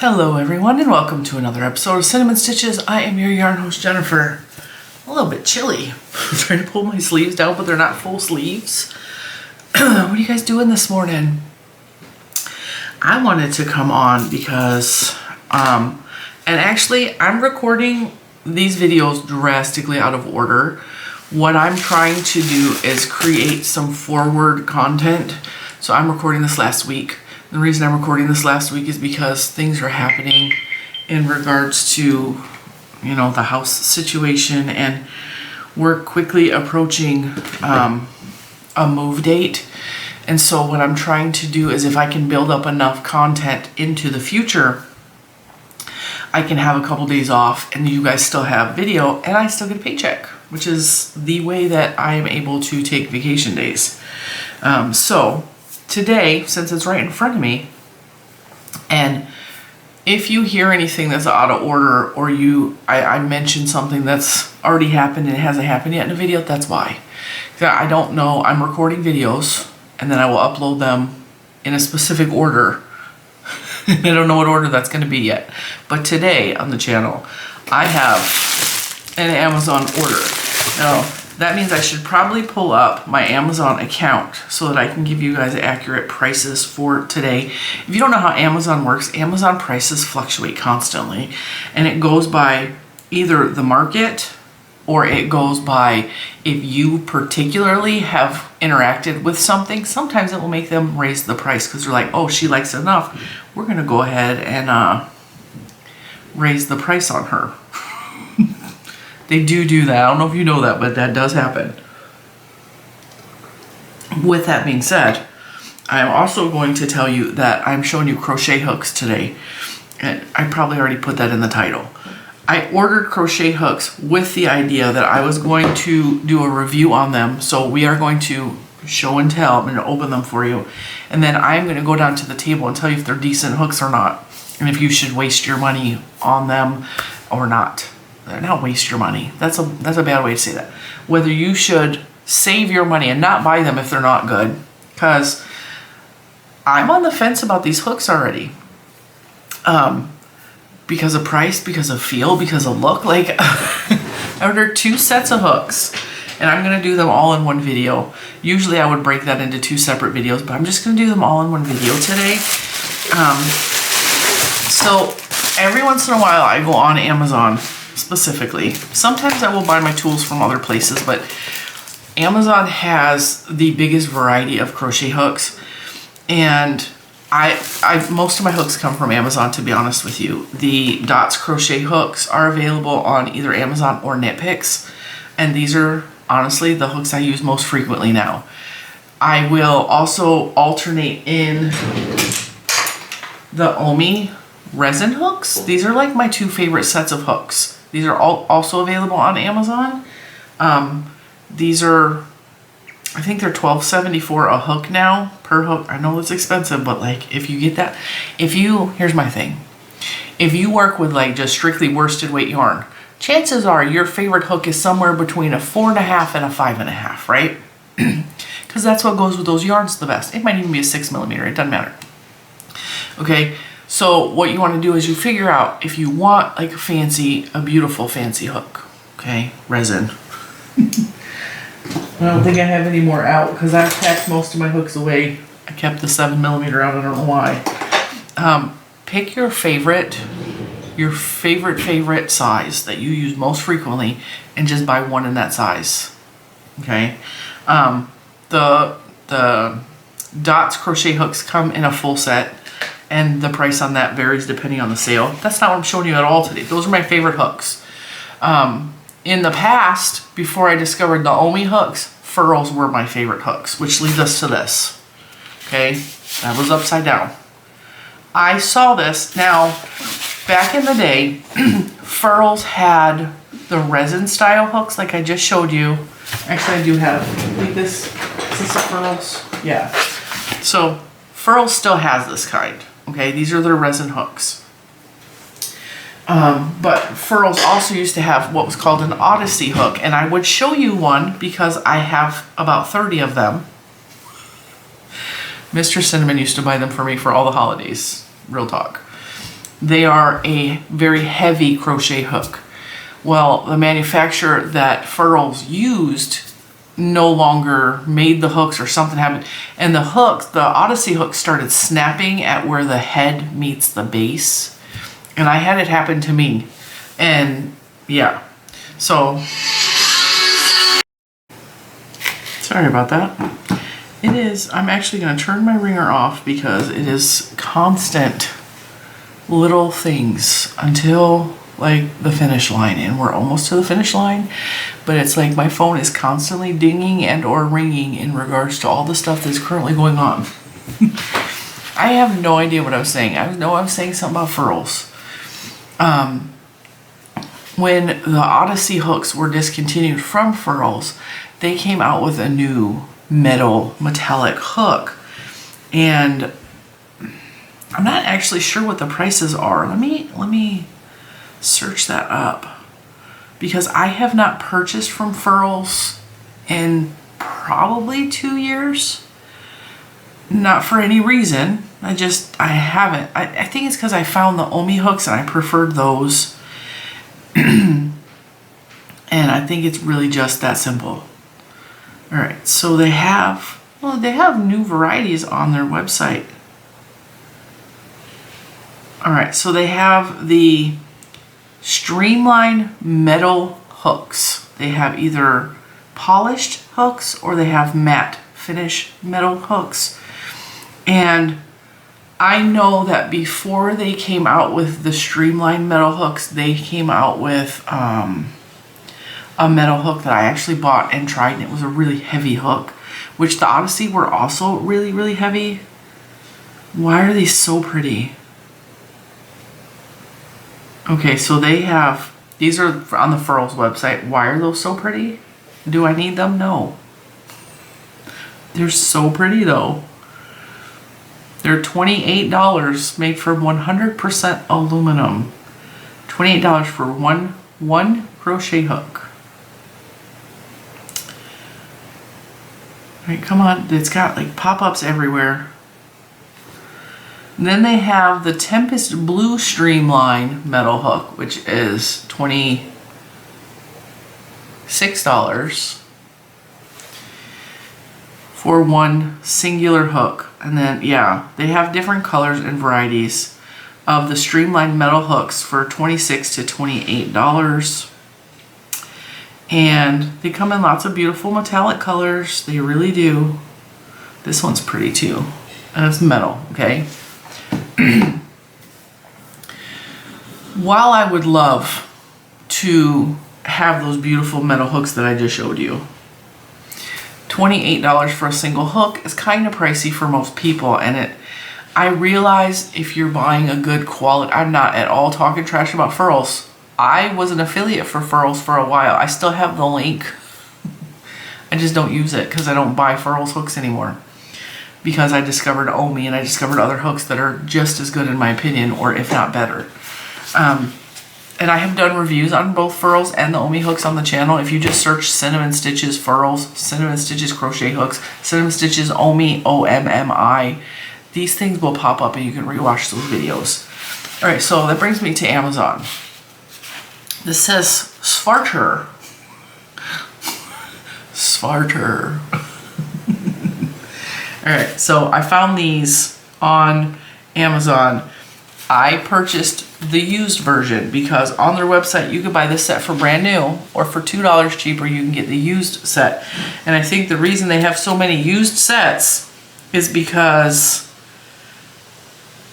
Hello everyone and welcome to another episode of Cinnamon Stitches. I am your yarn host Jennifer. A little bit chilly. I'm trying to pull my sleeves down but they're not full sleeves. What are you guys doing this morning? I wanted to come on because, and actually I'm recording these videos drastically out of order. What I'm trying to do is create some forward content. So I'm recording this last week. The reason I'm recording this last week is because things are happening in regards to, you know, the house situation, and we're quickly approaching a move date. And so what I'm trying to do is, if I can build up enough content into the future, I can have a couple days off and you guys still have video and I still get a paycheck, which is the way that I am able to take vacation days. So today, since it's right in front of me, and if you hear anything that's out of order, or I mention something that's already happened and it hasn't happened yet in a video, that's why. I don't know, I'm recording videos and then I will upload them in a specific order. I don't know what order that's going to be yet. But today on the channel, I have an Amazon order. Now, that means I should probably pull up my Amazon account so that I can give you guys accurate prices for today. If you don't know how Amazon works, Amazon prices fluctuate constantly. And it goes by either the market, or it goes by if you particularly have interacted with something. Sometimes it will make them raise the price because they're like, oh, she likes it enough, we're going to go ahead and raise the price on her. They do that. I don't know if you know that, but that does happen. With that being said, I'm also going to tell you that I'm showing you crochet hooks today. And I probably already put that in the title. I ordered crochet hooks with the idea that I was going to do a review on them. So we are going to show and tell. I'm going to open them for you. And then I'm going to go down to the table and tell you if they're decent hooks or not. And if you should waste your money on them or not. Not waste your money. That's a bad way to say that. Whether you should save your money and not buy them if they're not good. Because I'm on the fence about these hooks already. Because of price, because of feel, because of look. Like, I ordered 2 sets of hooks. And I'm going to do them all in one video. Usually I would break that into 2 separate videos. But I'm just going to do them all in one video today. So every once in a while I go on Amazon specifically. Sometimes I will buy my tools from other places, but Amazon has the biggest variety of crochet hooks, and I most of my hooks come from Amazon, to be honest with you. The Dots crochet hooks are available on either Amazon or Knitpicks, and these are honestly the hooks I use most frequently now. I will also alternate in the Omi resin hooks. These are like my 2 favorite sets of hooks. These are also available on Amazon. These are, I think they're $12.74 a hook now, per hook. I know it's expensive, but like if you get that, here's my thing. If you work with like just strictly worsted weight yarn, chances are your favorite hook is somewhere between a 4.5 and a 5.5, right? Because that's what goes with those yarns the best. It might even be a 6mm, it doesn't matter. Okay. So what you want to do is you figure out if you want like a beautiful fancy hook, okay, resin. I don't think I have any more out because I've packed most of my hooks away. I kept the 7mm out, I don't know why. Pick your favorite size that you use most frequently and just buy one in that size, okay? The Dots crochet hooks come in a full set, and the price on that varies depending on the sale. That's not what I'm showing you at all today. Those are my favorite hooks. In the past, before I discovered the Omi hooks, Furls were my favorite hooks, which leads us to this. Okay, that was upside down. I saw this. Now, back in the day, Furls had the resin style hooks like I just showed you. Actually, I do have like this. Is this a Furls? Yeah. So, Furls still has this kind. Okay, these are their resin hooks. But Furls also used to have what was called an Odyssey hook, and I would show you one because I have about 30 of them. Mr. Cinnamon used to buy them for me for all the holidays. Real talk. they are a very heavy crochet hook. Well, the manufacturer that Furls used no longer made the hooks, or something happened, and the hooks, the Odyssey hook, started snapping at where the head meets the base, and I had it happen to me. And yeah, so sorry about that. It is, I'm actually going to turn my ringer off because it is constant little things until like the finish line, and we're almost to the finish line, but it's like my phone is constantly dinging and or ringing in regards to all the stuff that's currently going on. I have no idea what I was saying. I know I was saying something about Furls. When the Odyssey hooks were discontinued from Furls, they came out with a new metallic hook, and I'm not actually sure what the prices are. Let me search that up, because I have not purchased from Furls in probably 2 years. Not for any reason. I haven't. I think it's because I found the Omi hooks and I preferred those. And I think it's really just that simple. All right, so they have new varieties on their website. All right, so they have the streamline metal hooks. They have either polished hooks or they have matte finish metal hooks. And I know that before they came out with the streamline metal hooks, they came out with a metal hook that I actually bought and tried, and it was a really heavy hook, which the Odyssey were also really, really heavy. Why are these so pretty? Okay, so they have, these are on the Furls website. Why are those so pretty? Do I need them? No. They're so pretty though. They're $28, made from 100% aluminum. $28 for one crochet hook. All right, come on. It's got like pop-ups everywhere. And then they have the Tempest Blue Streamline metal hook, which is $26 for one singular hook. And then, yeah, they have different colors and varieties of the streamlined metal hooks for $26 to $28. And they come in lots of beautiful metallic colors. They really do. This one's pretty too. And it's metal, okay? While I would love to have those beautiful metal hooks that I just showed you, $28 for a single hook is kind of pricey for most people, and I realize if you're buying a good quality, I'm not at all talking trash about Furls. I was an affiliate for Furls for a while. I still have the link. I just don't use it because I don't buy Furls hooks anymore, because I discovered Omi and I discovered other hooks that are just as good in my opinion, or if not better. And I have done reviews on both Furls and the Omi hooks on the channel. If you just search Cinnamon Stitches Furls, Cinnamon Stitches Crochet Hooks, Cinnamon Stitches Omi, O-M-M-I, these things will pop up and you can rewatch those videos. All right, so that brings me to Amazon. This says Svarter. Svarter. All right, so I found these on Amazon. I purchased the used version because on their website you could buy this set for brand new, or for $2 cheaper you can get the used set. And I think the reason they have so many used sets is because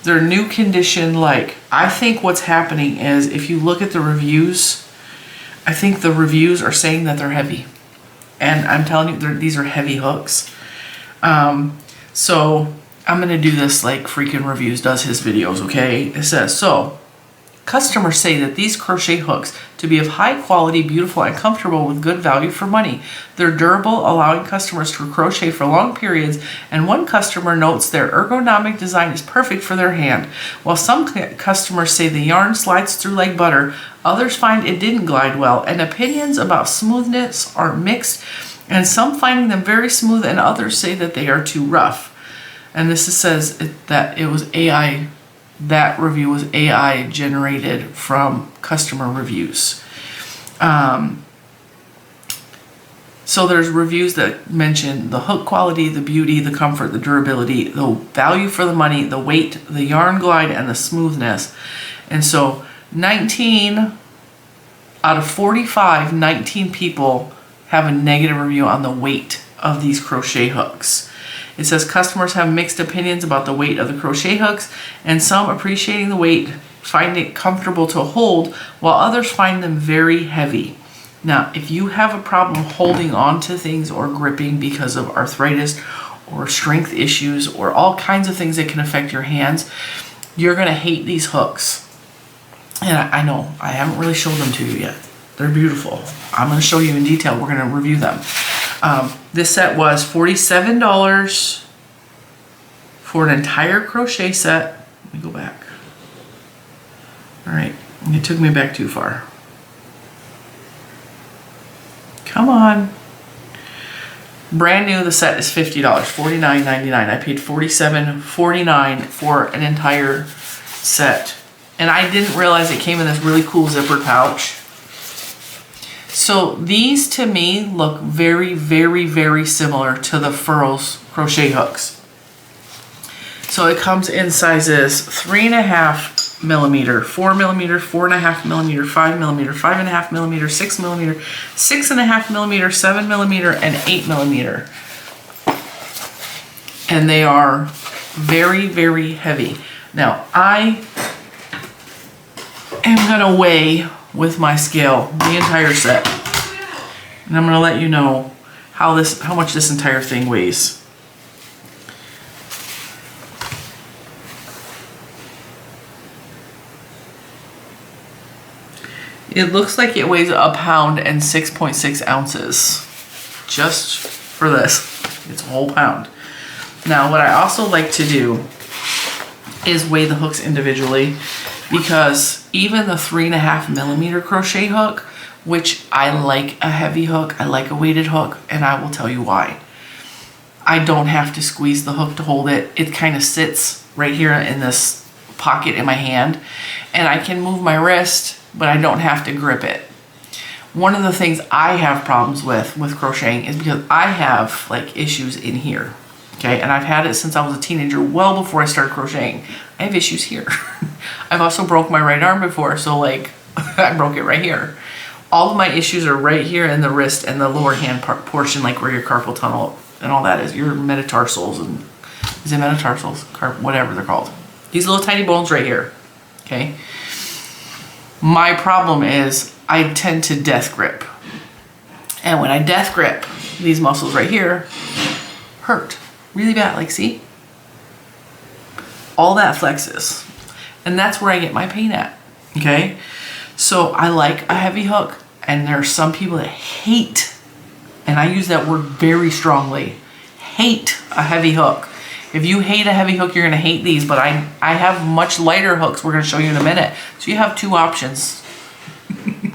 they're new condition. Like, I think what's happening is, if you look at the reviews, I think the reviews are saying that they're heavy. And I'm telling you, these are heavy hooks. So I'm going to do this like Freaking Reviews does his videos, okay? It says, so customers say that these crochet hooks to be of high quality, beautiful, and comfortable with good value for money. They're durable, allowing customers to crochet for long periods, and one customer notes their ergonomic design is perfect for their hand. While some customers say the yarn slides through like butter, others find it didn't glide well, and opinions about smoothness are mixed, and some finding them very smooth and others say that they are too rough. And this says that it was AI that review was AI generated from customer reviews. So there's reviews that mention the hook quality, the beauty, the comfort, the durability, the value for the money, the weight, the yarn glide, and the smoothness. And so 19 out of 45, 19 people have a negative review on the weight of these crochet hooks. It says customers have mixed opinions about the weight of the crochet hooks, and some appreciating the weight find it comfortable to hold, while others find them very heavy. Now, if you have a problem holding on to things or gripping because of arthritis or strength issues or all kinds of things that can affect your hands, you're going to hate these hooks. And I know, I haven't really showed them to you yet. They're beautiful. I'm going to show you in detail. We're going to review them. This set was $47 for an entire crochet set. Let me go back. All right, it took me back too far. Come on. Brand new, the set is $50, $49.99. I paid $47.49 for an entire set. And I didn't realize it came in this really cool zippered pouch. So these to me look very, very, very similar to the Furls crochet hooks. So it comes in sizes 3.5 millimeter, 4 millimeter, 4.5 millimeter, 5 millimeter, 5.5 millimeter, 6 millimeter, 6.5 millimeter, 7 millimeter, and 8 millimeter. And they are very, very heavy. Now I am gonna weigh with my scale the entire set, and I'm gonna let you know how much this entire thing weighs. It looks like it weighs 1 pound and 6.6 ounces. Just for this. It's a whole pound. Now, what I also like to do is weigh the hooks individually, because even the 3.5 millimeter crochet hook, which I like a heavy hook, I like a weighted hook, and I will tell you why. I don't have to squeeze the hook to hold it. It kind of sits right here in this pocket in my hand, and I can move my wrist, but I don't have to grip it. One of the things I have problems with crocheting is because I have like issues in here, okay? And I've had it since I was a teenager, well before I started crocheting. I have issues here. I've also broke my right arm before, so like I broke it right here. All of my issues are right here in the wrist and the lower hand portion, like where your carpal tunnel and all that is, your metatarsals, and is it metatarsals? Whatever they're called. These little tiny bones right here, okay? My problem is I tend to death grip. And when I death grip, these muscles right here hurt really bad. Like, see? All that flexes. And that's where I get my pain at, okay? So I like a heavy hook, and there are some people that hate, and I use that word very strongly, hate a heavy hook. If you hate a heavy hook, you're gonna hate these, but I have much lighter hooks we're gonna show you in a minute. So you have two options,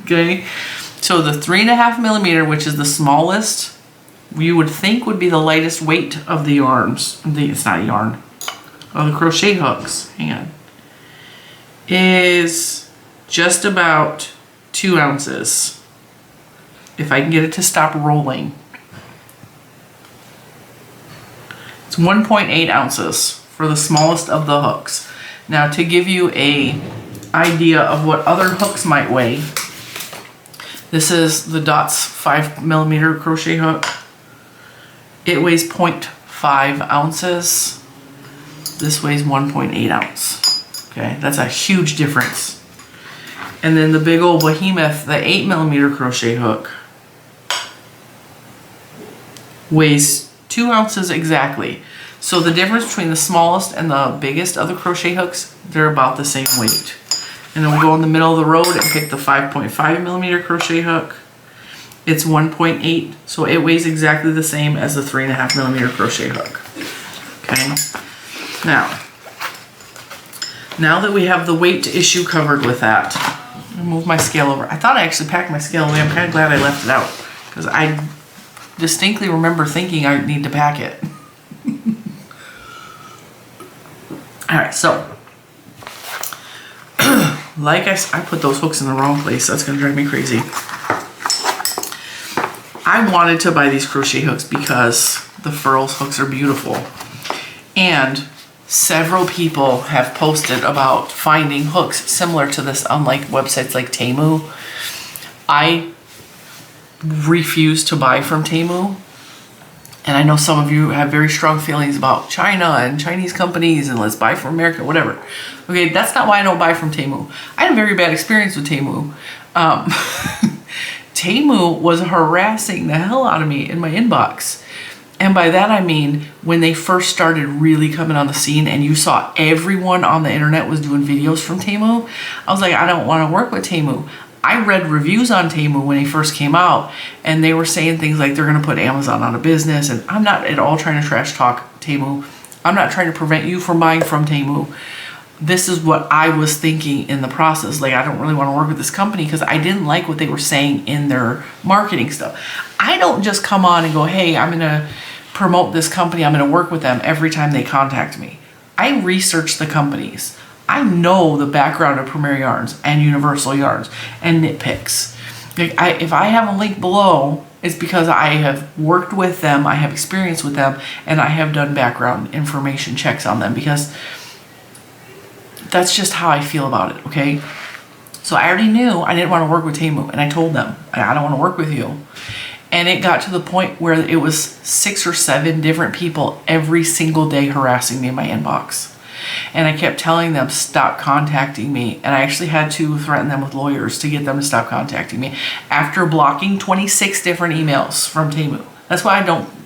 okay? So the 3.5 millimeter, which is the smallest, you would think would be the lightest weight of the yarns. It's not yarn, of the crochet hooks, hang on, is just about 2 ounces. If I can get it to stop rolling. It's 1.8 ounces for the smallest of the hooks. Now, to give you an idea of what other hooks might weigh, this is the Dots 5 millimeter crochet hook. It weighs 0.5 ounces. This weighs 1.8 ounce. Okay, that's a huge difference. And then the big old behemoth, the 8 millimeter crochet hook, weighs 2 ounces exactly. So the difference between the smallest and the biggest of the crochet hooks, they're about the same weight. And then we'll go in the middle of the road and pick the 5.5 millimeter crochet hook. It's 1.8, so it weighs exactly the same as the 3.5 millimeter crochet hook. Okay. Now that we have the weight issue covered with that, I'll move my scale over. I thought I actually packed my scale away. I'm kind of glad I left it out, because I distinctly remember thinking I need to pack it. All right, so like I put those hooks in the wrong place. That's gonna drive me crazy. I wanted to buy these crochet hooks because the Furls hooks are beautiful. And several people have posted about finding hooks similar to this on like websites like Temu. I refuse to buy from Temu. And I know some of you have very strong feelings about China and Chinese companies and let's buy from America, whatever. Okay, that's not why I don't buy from Temu. I had a very bad experience with Temu. Temu was harassing the hell out of me in my inbox. And by that I mean when they first started really coming on the scene and you saw everyone on the internet was doing videos from Temu, I was like, I don't want to work with Temu. I read reviews on Temu when he first came out and they were saying things like they're going to put Amazon out of business, and I'm not at all trying to trash talk Temu. I'm not trying to prevent you from buying from Temu. This is what I was thinking in the process. Like, I don't really want to work with this company because I didn't like what they were saying in their marketing stuff. I don't just come on and go, hey, I'm going to promote this company. I'm going to work with them every time they contact me. I research the companies. I know the background of Premier Yarns and Universal Yarns and Knitpicks. Like if I have a link below, it's because I have worked with them, I have experience with them, and I have done background information checks on them because that's just how I feel about it, okay? So I already knew I didn't want to work with Temu, and I told them, I don't want to work with you. And it got to the point where it was 6 or 7 different people every single day harassing me in my inbox. And I kept telling them, stop contacting me. And I actually had to threaten them with lawyers to get them to stop contacting me after blocking 26 different emails from Temu. That's why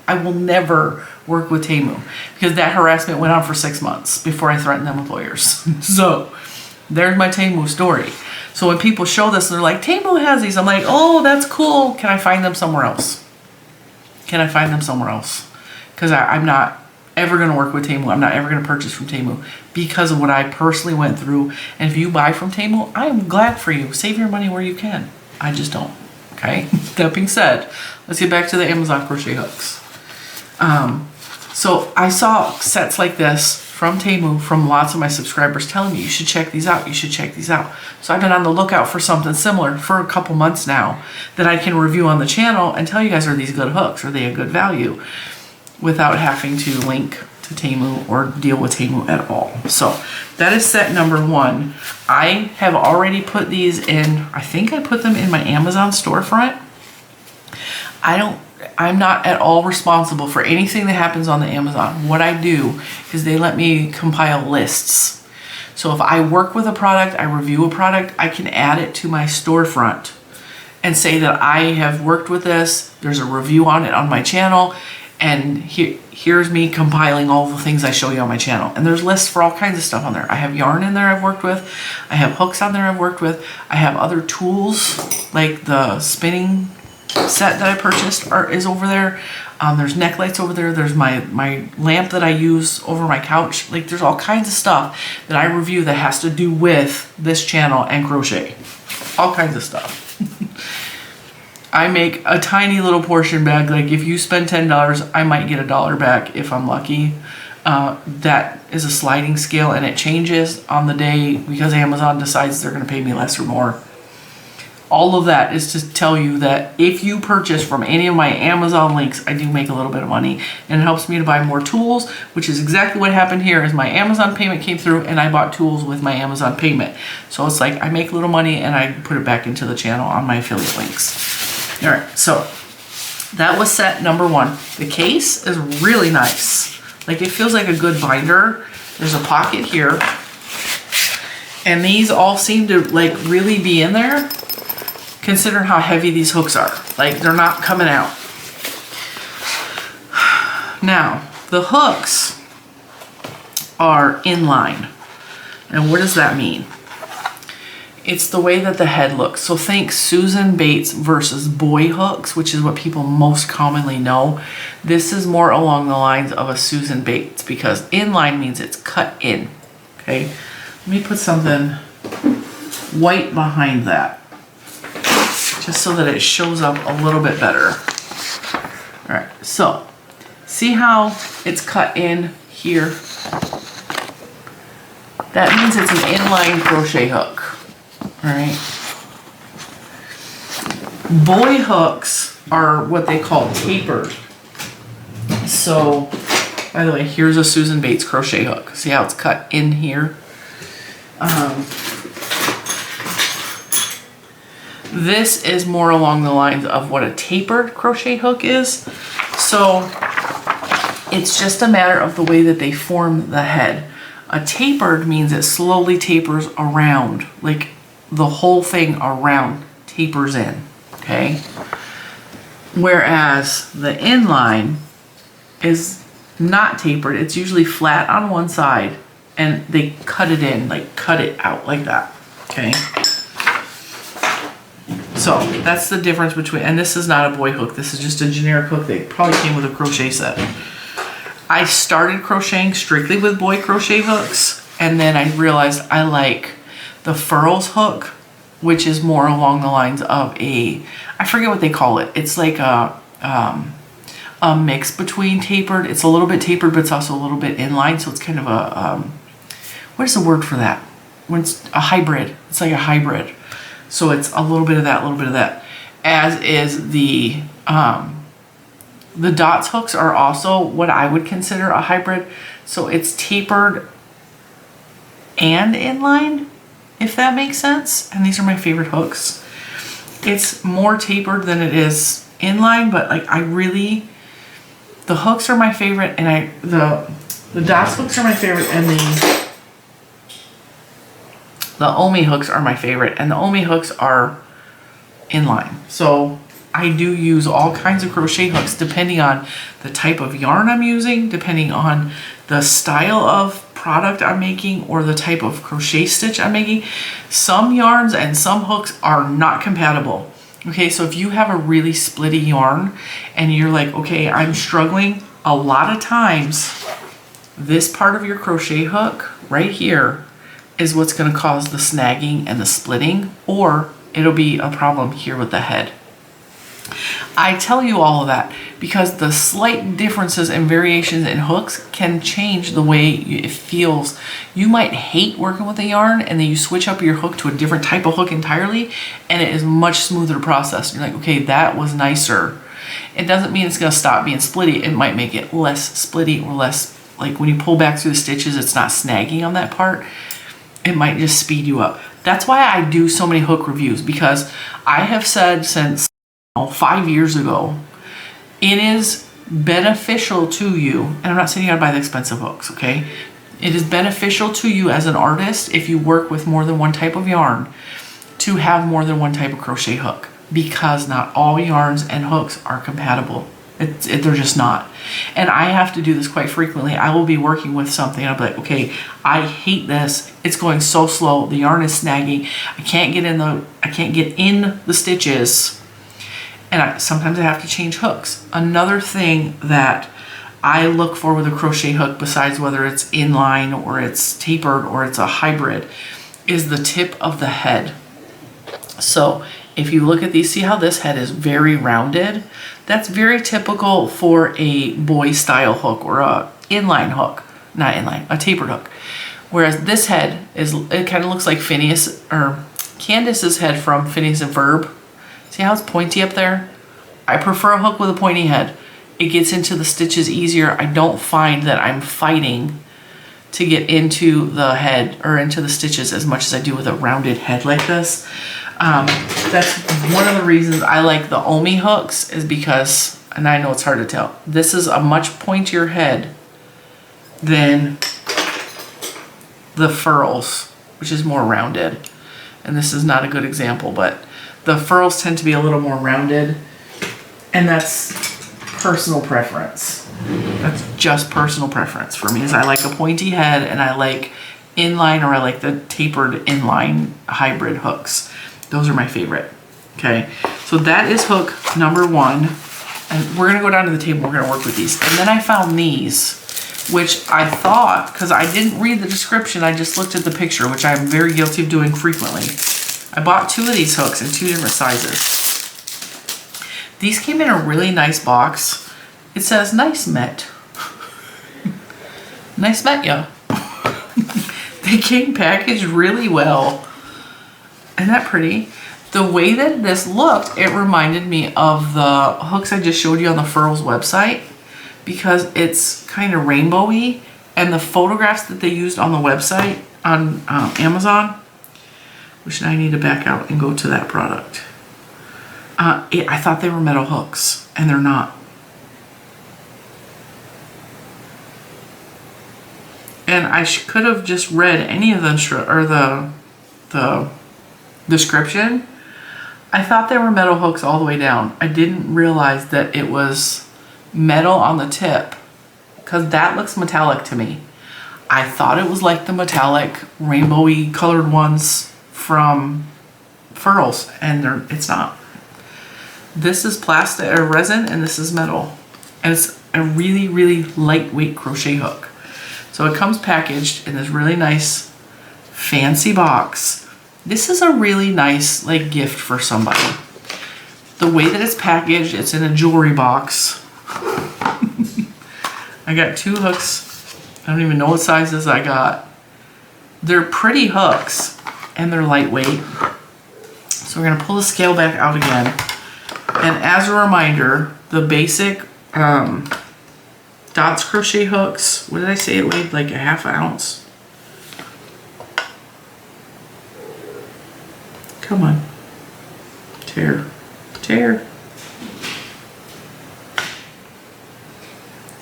I will never work with Temu, because that harassment went on for 6 months before I threatened them with lawyers. So there's my Temu story. So when people show this, they're like, Temu has these. I'm like, oh, that's cool. Can I find them somewhere else? Can I find them somewhere else? Because I'm not ever going to work with Temu. I'm not ever going to purchase from Temu because of what I personally went through. And if you buy from Temu, I am glad for you. Save your money where you can. I just don't. Okay. That being said, let's get back to the Amazon crochet hooks. So I saw sets like this from Temu from lots of my subscribers telling me you should check these out. You should check these out. So I've been on the lookout for something similar for a couple months now that I can review on the channel and tell you guys, are these good hooks? Are they a good value? Without having to link to Temu or deal with Temu at all. So that is set number 1. I have already put these in, I think I put them in my Amazon storefront. I'm not at all responsible for anything that happens on the Amazon. What I do is they let me compile lists. So if I work with a product, I review a product, I can add it to my storefront and say that I have worked with this, there's a review on it on my channel, and here's me compiling all the things I show you on my channel. And there's lists for all kinds of stuff on there. I have yarn in there I've worked with. I have hooks on there I've worked with. I have other tools, like the spinning set that I purchased is over there. There's neck lights over there. There's my lamp that I use over my couch. Like, there's all kinds of stuff that I review that has to do with this channel and crochet. All kinds of stuff. I make a tiny little portion back. Like, if you spend $10, I might get $1 back if I'm lucky. That is a sliding scale, and it changes on the day because Amazon decides they're going to pay me less or more. All of that is to tell you that if you purchase from any of my Amazon links, I do make a little bit of money, and it helps me to buy more tools, which is exactly what happened here. Is my Amazon payment came through and I bought tools with my Amazon payment. So it's like I make a little money and I put it back into the channel on my affiliate links. All right, so that was set number 1. The case is really nice. Like, it feels like a good binder. There's a pocket here, and these all seem to like really be in there. Consider how heavy these hooks are. Like, they're not coming out. Now, the hooks are inline. And what does that mean? It's the way that the head looks. So think Susan Bates versus boy hooks, which is what people most commonly know. This is more along the lines of a Susan Bates because inline means it's cut in. Okay, let me put something white behind that, just so that it shows up a little bit better. All right, so see how it's cut in here? That means it's an inline crochet hook. All right. Boy hooks are what they call tapered. So, by the way, here's a Susan Bates crochet hook. See how it's cut in here? This is more along the lines of what a tapered crochet hook is. So, it's just a matter of the way that they form the head. A tapered means it slowly tapers around, like the whole thing around tapers in, okay? Whereas the inline is not tapered. It's usually flat on one side and they cut it in, like cut it out like that, okay? So that's the difference between, and this is not a boy hook. This is just a generic hook. They probably came with a crochet set. I started crocheting strictly with boy crochet hooks, and then I realized I like the Furls hook, which is more along the lines of I forget what they call it. It's like a mix between tapered. It's a little bit tapered, but it's also a little bit inline. So it's kind of a, what is the word for that? When it's a hybrid. It's like a hybrid. So it's a little bit of that, a little bit of that. As is the dots hooks are also what I would consider a hybrid. So it's tapered and inline, if that makes sense. And these are my favorite hooks. It's more tapered than it is inline, but like the hooks are my favorite, and the dots hooks are my favorite, and the Omi hooks are my favorite, and the Omi hooks are inline. So I do use all kinds of crochet hooks depending on the type of yarn I'm using, depending on the style of product I'm making, or the type of crochet stitch I'm making. Some yarns and some hooks are not compatible. Okay, so if you have a really splitty yarn and you're like, okay, I'm struggling, a lot of times this part of your crochet hook right here is what's going to cause the snagging and the splitting, or it'll be a problem here with the head. I tell you all of that because the slight differences and variations in hooks can change the way it feels. You might hate working with a yarn, and then you switch up your hook to a different type of hook entirely, and it is much smoother to process. You're like, okay, that was nicer. It doesn't mean it's going to stop being splitty. It might make it less splitty, or less, like when you pull back through the stitches, it's not snagging on that part. It might just speed you up. That's why I do so many hook reviews, because I have said since 5 years ago, it is beneficial to you, and I'm not saying you gotta buy the expensive hooks, okay? It is beneficial to you as an artist, if you work with more than one type of yarn, to have more than one type of crochet hook, because not all yarns and hooks are compatible. They're just not. And I have to do this quite frequently. I will be working with something and I'll be like, okay, I hate this. It's going so slow. The yarn is snagging. I can't get in the stitches. And sometimes I have to change hooks. Another thing that I look for with a crochet hook, besides whether it's inline or it's tapered or it's a hybrid, is the tip of the head. So if you look at these, see how this head is very rounded? That's very typical for a boy style hook, or a inline hook, not inline, a tapered hook. Whereas this head it kind of looks like Phineas or Candace's head from Phineas and Ferb. See how it's pointy up there? I prefer a hook with a pointy head. It gets into the stitches easier. I don't find that I'm fighting to get into the head or into the stitches as much as I do with a rounded head like this. That's one of the reasons I like the Omi hooks, is because, and I know it's hard to tell, this is a much pointier head than the Furls, which is more rounded. And this is not a good example, but the Furls tend to be a little more rounded, and that's personal preference. That's just personal preference for me, is I like a pointy head, and I like inline, or I like the tapered inline hybrid hooks. Those are my favorite. Okay, so that is hook number 1. And we're gonna go down to the table, we're gonna work with these. And then I found these, which I thought, because I didn't read the description, I just looked at the picture, which I'm very guilty of doing frequently. I bought 2 of these hooks in 2 different sizes. These came in a really nice box. It says, nice met. Nice met ya. They came packaged really well. Isn't that pretty? The way that this looked, it reminded me of the hooks I just showed you on the Furls website, because it's kind of rainbowy, and the photographs that they used on the website on Amazon, which now I need to back out and go to that product. I thought they were metal hooks, and they're not. And I could have just read any of the description. I thought they were metal hooks all the way down. I didn't realize that it was metal on the tip, because that looks metallic to me. I thought it was like the metallic rainbowy colored ones from Furls, and it's not. This is plastic or resin, and this is metal, and it's a really, really lightweight crochet hook. So it comes packaged in this really nice fancy box. This is a really nice like gift for somebody. The way that it's packaged, it's in a jewelry box. I got 2 hooks. I don't even know what sizes I got. They're pretty hooks, and they're lightweight. So we're gonna pull the scale back out again. And as a reminder, the basic dots crochet hooks, what did I say it weighed? Like a ½ ounce. Come on. Tear.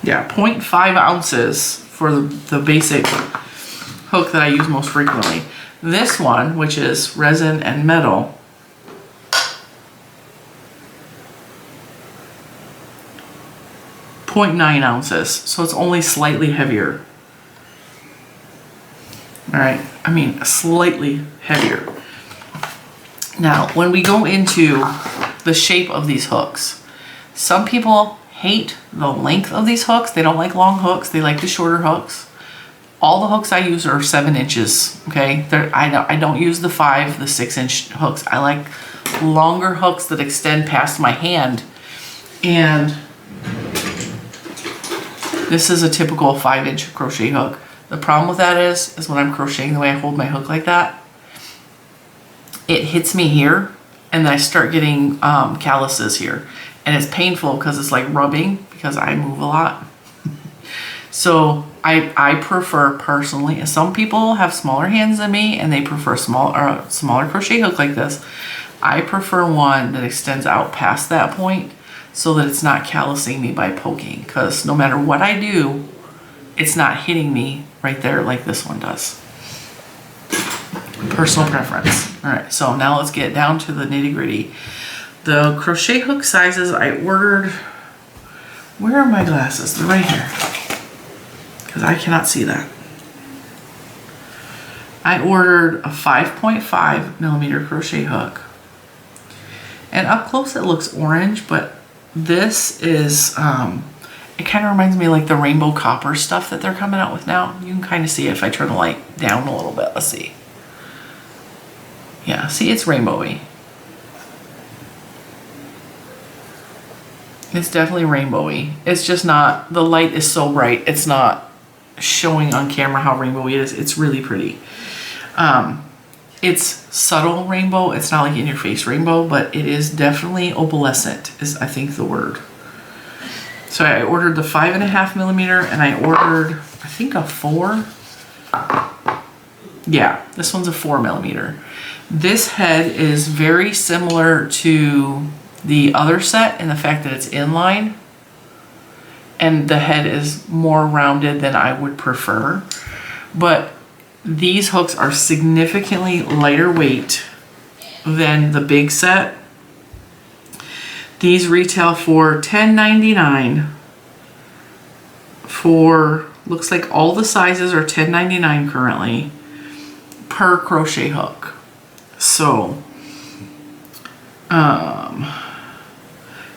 Yeah, 0.5 ounces for the basic hook that I use most frequently. This one, which is resin and metal, 0.9 ounces, so it's only slightly heavier. All right, I mean slightly heavier. Now, when we go into the shape of these hooks, some people hate the length of these hooks. They don't like long hooks. They like the shorter hooks. All the hooks I use are 7 inches, okay? I don't use the 5, the 6-inch hooks. I like longer hooks that extend past my hand. And this is a typical 5-inch crochet hook. The problem with that is when I'm crocheting, the way I hold my hook like that, it hits me here, and then I start getting calluses here. And it's painful because it's like rubbing, because I move a lot. So I prefer personally, some people have smaller hands than me and they prefer smaller crochet hook like this. I prefer one that extends out past that point so that it's not callousing me by poking, because no matter what I do, it's not hitting me right there like this one does. Personal preference. All right, so now let's get down to the nitty gritty. The crochet hook sizes I ordered, where are my glasses? They're right here, because I cannot see that. I ordered a 5.5 millimeter crochet hook. And up close it looks orange, but this is, it kind of reminds me of like the rainbow copper stuff that they're coming out with now. You can kind of see it if I turn the light down a little bit. Let's see. Yeah, see, it's rainbowy. It's definitely rainbowy. It's just not, the light is so bright, it's not showing on camera how rainbowy it is. It's really pretty. It's subtle rainbow. It's not like in your face rainbow, but it is definitely opalescent is I think the word. So I ordered the 5.5 millimeter, and I ordered, I think, a 4. Yeah, this one's a 4 millimeter. This head is very similar to the other set in the fact that it's inline, and the head is more rounded than I would prefer. But these hooks are significantly lighter weight than the big set. These retail for $10.99 for, looks like all the sizes are $10.99 currently per crochet hook. So, and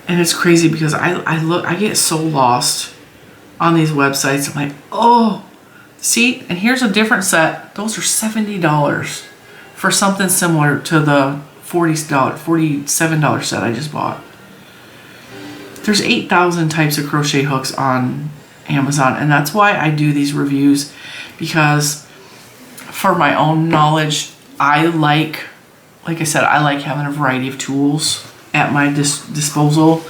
it's crazy because I get so lost on these websites. I'm like, oh, see, and here's a different set. Those are $70 for something similar to the $47 set I just bought. There's 8,000 types of crochet hooks on Amazon, and that's why I do these reviews, because for my own knowledge, I like like I said, I like having a variety of tools at my disposal,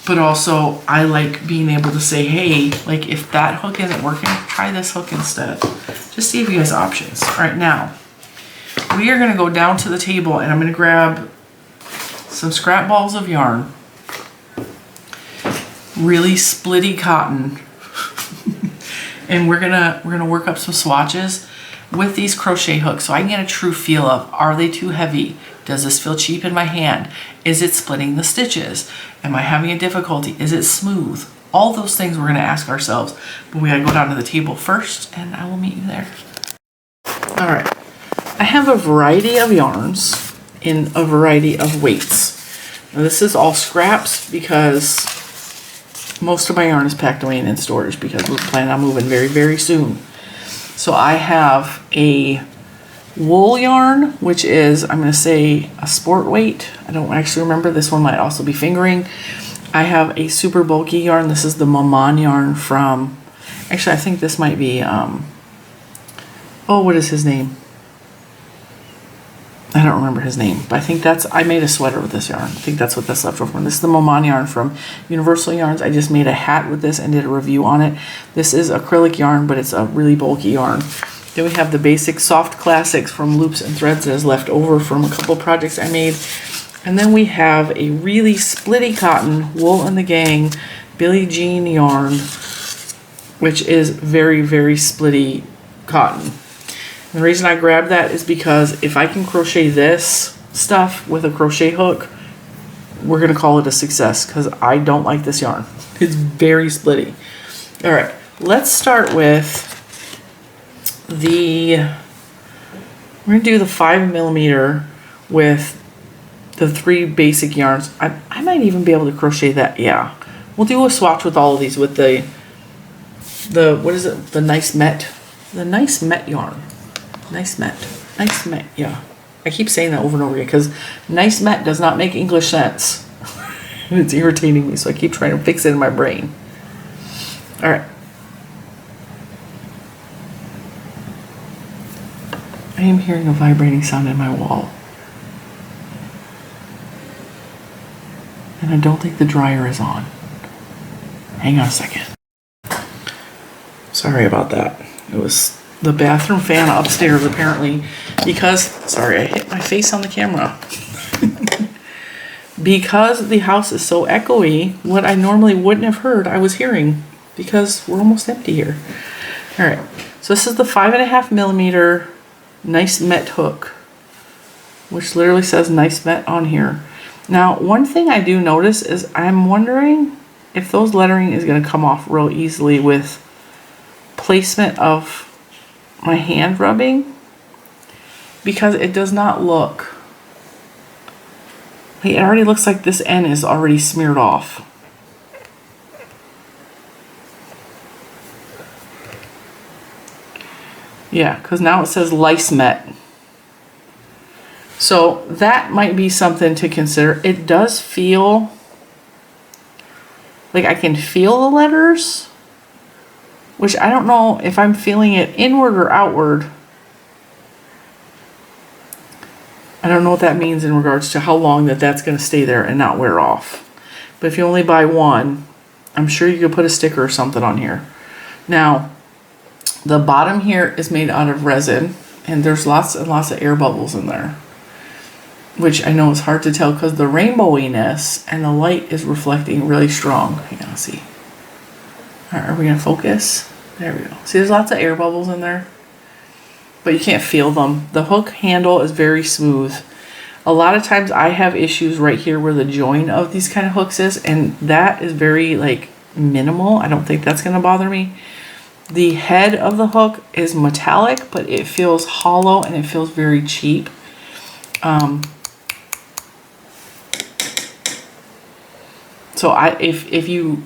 but also I like being able to say, hey, like if that hook isn't working, try this hook instead. Just see if you guys have options. All right, now we are gonna go down to the table and I'm gonna grab some scrap balls of yarn, really splitty cotton, and we're gonna work up some swatches with these crochet hooks so I can get a true feel of, are they too heavy? Does this feel cheap in my hand? Is it splitting the stitches? Am I having a difficulty? Is it smooth? All those things we're gonna ask ourselves, but we gotta go down to the table first and I will meet you there. All right, I have a variety of yarns in a variety of weights. Now this is all scraps because most of my yarn is packed away and in storage because we're planning on moving very, very soon. So I have a wool yarn, which is, I'm going to say, a sport weight. I don't actually remember. This one might also be fingering. I have a super bulky yarn. This is the Maman yarn from, actually I think this might be, oh, what is his name? I don't remember his name, but I think I made a sweater with this yarn. I think that's what that's left over from. This is the Maman yarn from Universal Yarns. I just made a hat with this and did a review on it. This is acrylic yarn, but it's a really bulky yarn. Then we have the basic soft classics from Loops and Threads that is left over from a couple projects I made. And then we have a really splitty cotton Wool and the Gang Billie Jean yarn, which is very, very splitty cotton. The reason I grabbed that is because if I can crochet this stuff with a crochet hook, we're going to call it a success because I don't like this yarn. It's very splitty. All right, let's start with we're going to do the 5mm with the 3 basic yarns. I might even be able to crochet that. Yeah, we'll do a swatch with all of these with the what is it? The Nice Met yarn. Nice Met, yeah. I keep saying that over and over again because Nice Met does not make English sense. It's irritating me, so I keep trying to fix it in my brain. All right. I am hearing a vibrating sound in my wall. And I don't think the dryer is on. Hang on a second. Sorry about that. It was the bathroom fan upstairs apparently because, sorry, I hit my face on the camera. Because the house is so echoey, what I normally wouldn't have heard, I was hearing because we're almost empty here. All right, so this is the 5.5mm Nice Met hook, which literally says Nice Met on here. Now, one thing I do notice is I'm wondering if those lettering is going to come off real easily with placement of my hand rubbing, because it does not look, it already looks like this end is already smeared off. Yeah, because now it says Lice Met. So that might be something to consider. It does feel like I can feel the letters, which I don't know if I'm feeling it inward or outward. I don't know what that means in regards to how long that's going to stay there and not wear off. But if you only buy one, I'm sure you could put a sticker or something on here. Now, the bottom here is made out of resin, and there's lots and lots of air bubbles in there, which I know is hard to tell because the rainbowiness and the light is reflecting really strong. Hang on, let's see. All right, are we going to focus? There we go. See, there's lots of air bubbles in there, but you can't feel them. The hook handle is very smooth. A lot of times I have issues right here where the join of these kind of hooks is, and that is very like minimal. I don't think that's going to bother me. The head of the hook is metallic, but it feels hollow and it feels very cheap. So if you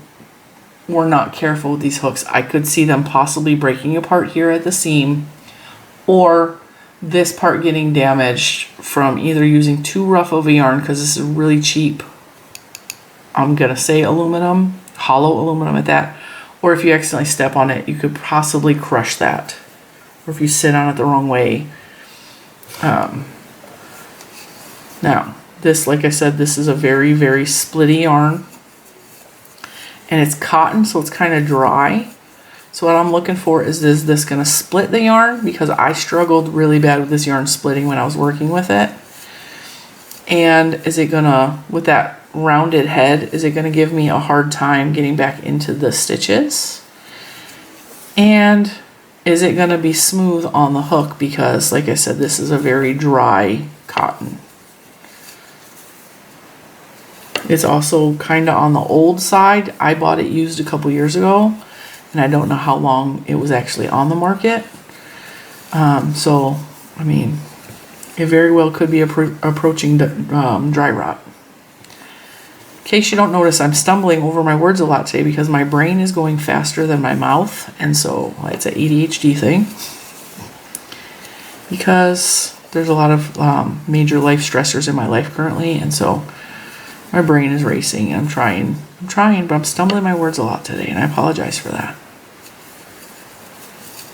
were not careful with these hooks, I could see them possibly breaking apart here at the seam, or this part getting damaged from either using too rough of a yarn, because this is really cheap, I'm gonna say aluminum, hollow aluminum at that, or if you accidentally step on it, you could possibly crush that, or if you sit on it the wrong way. Now, this, like I said, this is a very, very splitty yarn. And it's cotton, so it's kind of dry. So what I'm looking for is this going to split the yarn? Because I struggled really bad with this yarn splitting when I was working with it. And is it going to, with that rounded head, is it going to give me a hard time getting back into the stitches? And is it going to be smooth on the hook? Because, like I said, this is a very dry cotton. It's also kind of on the old side. I bought it used a couple years ago, and I don't know how long it was actually on the market. So, I mean, it very well could be approaching dry rot. In case you don't notice, I'm stumbling over my words a lot today because my brain is going faster than my mouth, and so it's an ADHD thing. Because there's a lot of major life stressors in my life currently, and so my brain is racing, and I'm trying, but I'm stumbling my words a lot today, and I apologize for that.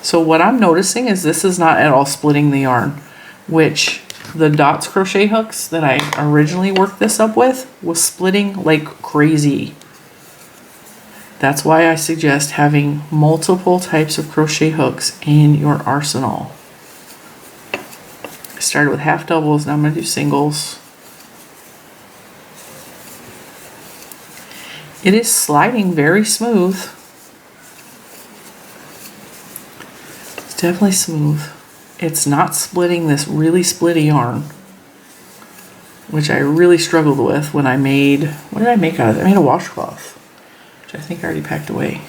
So what I'm noticing is this is not at all splitting the yarn, which the dots crochet hooks that I originally worked this up with was splitting like crazy. That's why I suggest having multiple types of crochet hooks in your arsenal. I started with half doubles, now I'm going to do singles. It is sliding very smooth. It's definitely smooth. It's not splitting this really splitty yarn, which I really struggled with when I made, what did I make out of it? I made a washcloth, which I think I already packed away.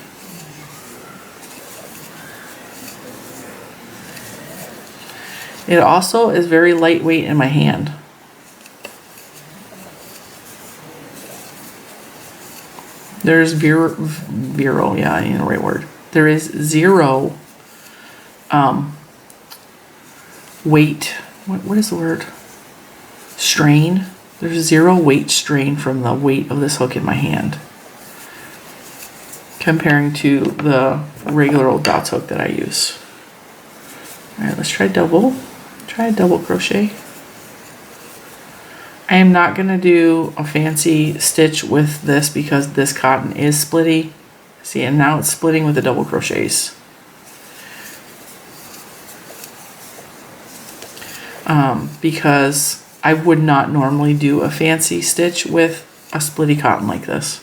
It also is very lightweight in my hand. There's zero, yeah, I need the right word. There is zero weight, what is the word? Strain. There's zero weight strain from the weight of this hook in my hand, comparing to the regular old dots hook that I use. All right, let's try a double crochet. I am not going to do a fancy stitch with this because this cotton is splitty. See, and now it's splitting with the double crochets. Because I would not normally do a fancy stitch with a splitty cotton like this.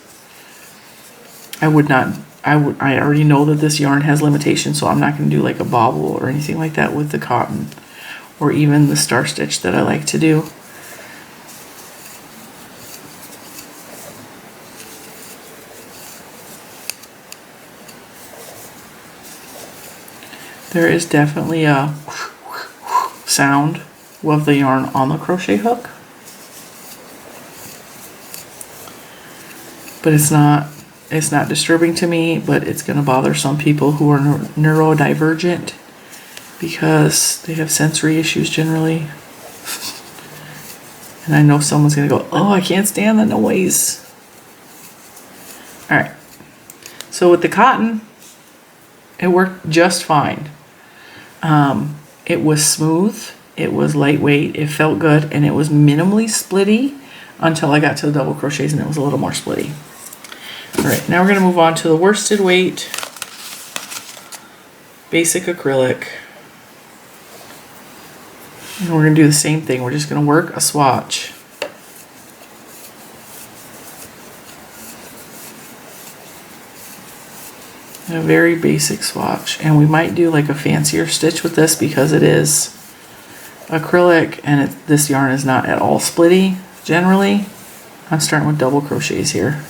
I already know that this yarn has limitations, so I'm not going to do like a bobble or anything like that with the cotton, or even the star stitch that I like to do. There is definitely a sound of the yarn on the crochet hook, but it's not disturbing to me, but it's going to bother some people who are neurodivergent because they have sensory issues generally. And I know someone's going to go, oh, I can't stand the noise. All right, so with the cotton, it worked just fine. It was smooth, it was lightweight, it felt good, and it was minimally splitty until I got to the double crochets and it was a little more splitty. All right, now we're going to move on to the worsted weight basic acrylic. And we're going to do the same thing. We're just going to work a swatch. A very basic swatch, and we might do like a fancier stitch with this because it is acrylic and this yarn is not at all splitty generally. I'm starting with double crochets here.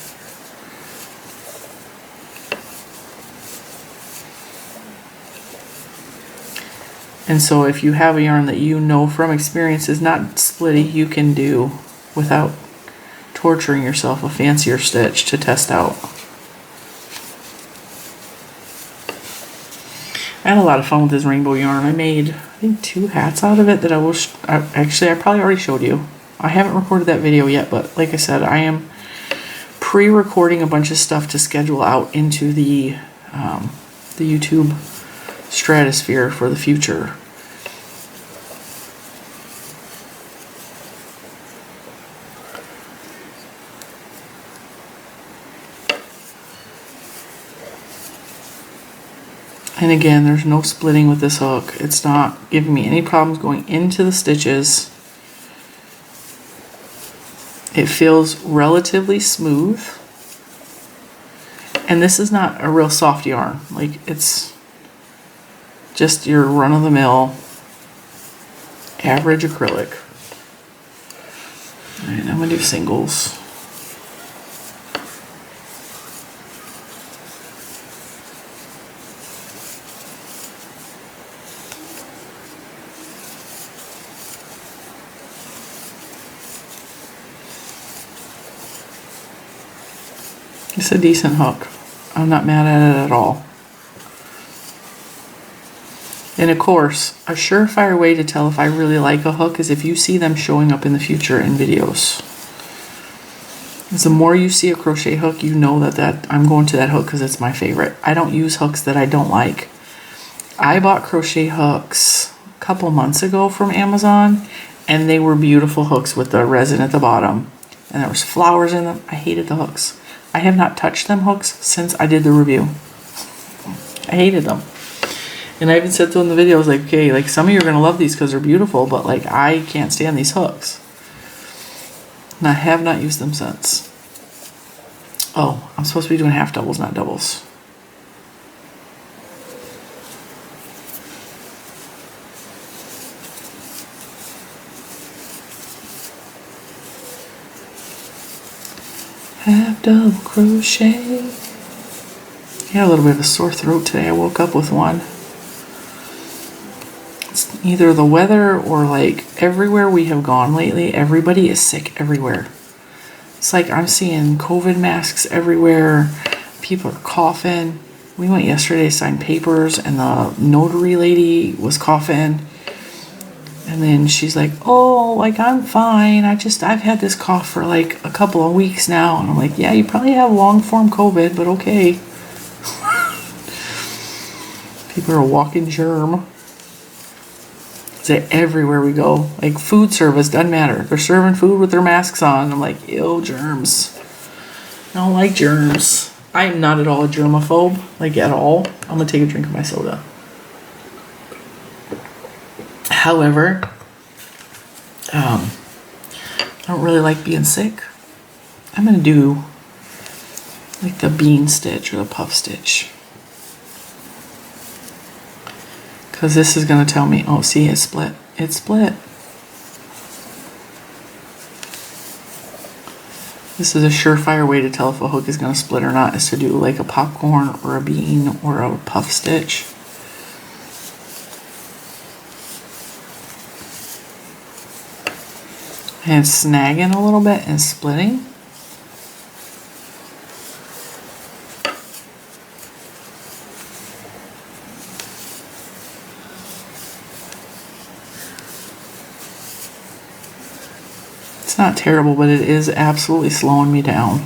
And so if you have a yarn that you know from experience is not splitty, you can do, without torturing yourself, a fancier stitch to test out. I had a lot of fun with this rainbow yarn. I made, I think, 2 hats out of it that I will, actually I probably already showed you. I haven't recorded that video yet, but like I said, I am pre-recording a bunch of stuff to schedule out into the YouTube stratosphere for the future. And again, there's no splitting with this hook. It's not giving me any problems going into the stitches. It feels relatively smooth. And this is not a real soft yarn. Like, it's just your run-of-the-mill average acrylic. All right, I'm gonna do singles. It's a decent hook. I'm not mad at it at all. And of course, a surefire way to tell if I really like a hook is if you see them showing up in the future in videos. Because the more you see a crochet hook, you know that I'm going to that hook because it's my favorite. I don't use hooks that I don't like. I bought crochet hooks a couple months ago from Amazon, and they were beautiful hooks with the resin at the bottom. And there was flowers in them. I hated the hooks. I have not touched them hooks since I did the review. I hated them. And I even said to them in the video, I was like, okay, like some of you are going to love these because they're beautiful, but like I can't stand these hooks. And I have not used them since. Oh, I'm supposed to be doing half doubles, not doubles. Half double crochet. I had a little bit of a sore throat today. I woke up with one. It's either the weather or like everywhere we have gone lately, everybody is sick everywhere. It's like I'm seeing COVID masks everywhere. People are coughing. We went yesterday to sign papers and the notary lady was coughing. And then she's like, oh, like I'm fine. I've had this cough for like a couple of weeks now. And I'm like, yeah, you probably have long form COVID, but okay. People are a walking germ. It's everywhere we go. Like food service, doesn't matter. They're serving food with their masks on. I'm like, ew, germs. I don't like germs. I am not at all a germaphobe, like at all. I'm gonna take a drink of my soda. However, I don't really like being sick. I'm going to do like the bean stitch or the puff stitch. Because this is going to tell me, oh, see, it split. It split. This is a surefire way to tell if a hook is going to split or not, is to do like a popcorn or a bean or a puff stitch. And it's snagging a little bit and splitting. It's not terrible, but it is absolutely slowing me down.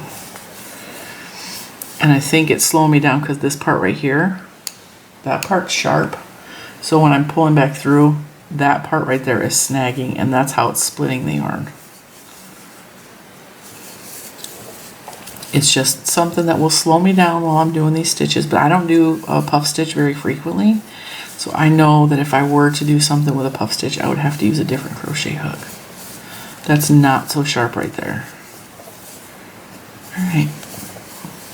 And I think it's slowing me down because this part right here, that part's sharp. So when I'm pulling back through, that part right there is snagging, and that's how it's splitting the yarn. It's just something that will slow me down while I'm doing these stitches, but I don't do a puff stitch very frequently. So I know that if I were to do something with a puff stitch, I would have to use a different crochet hook. That's not so sharp right there. All right,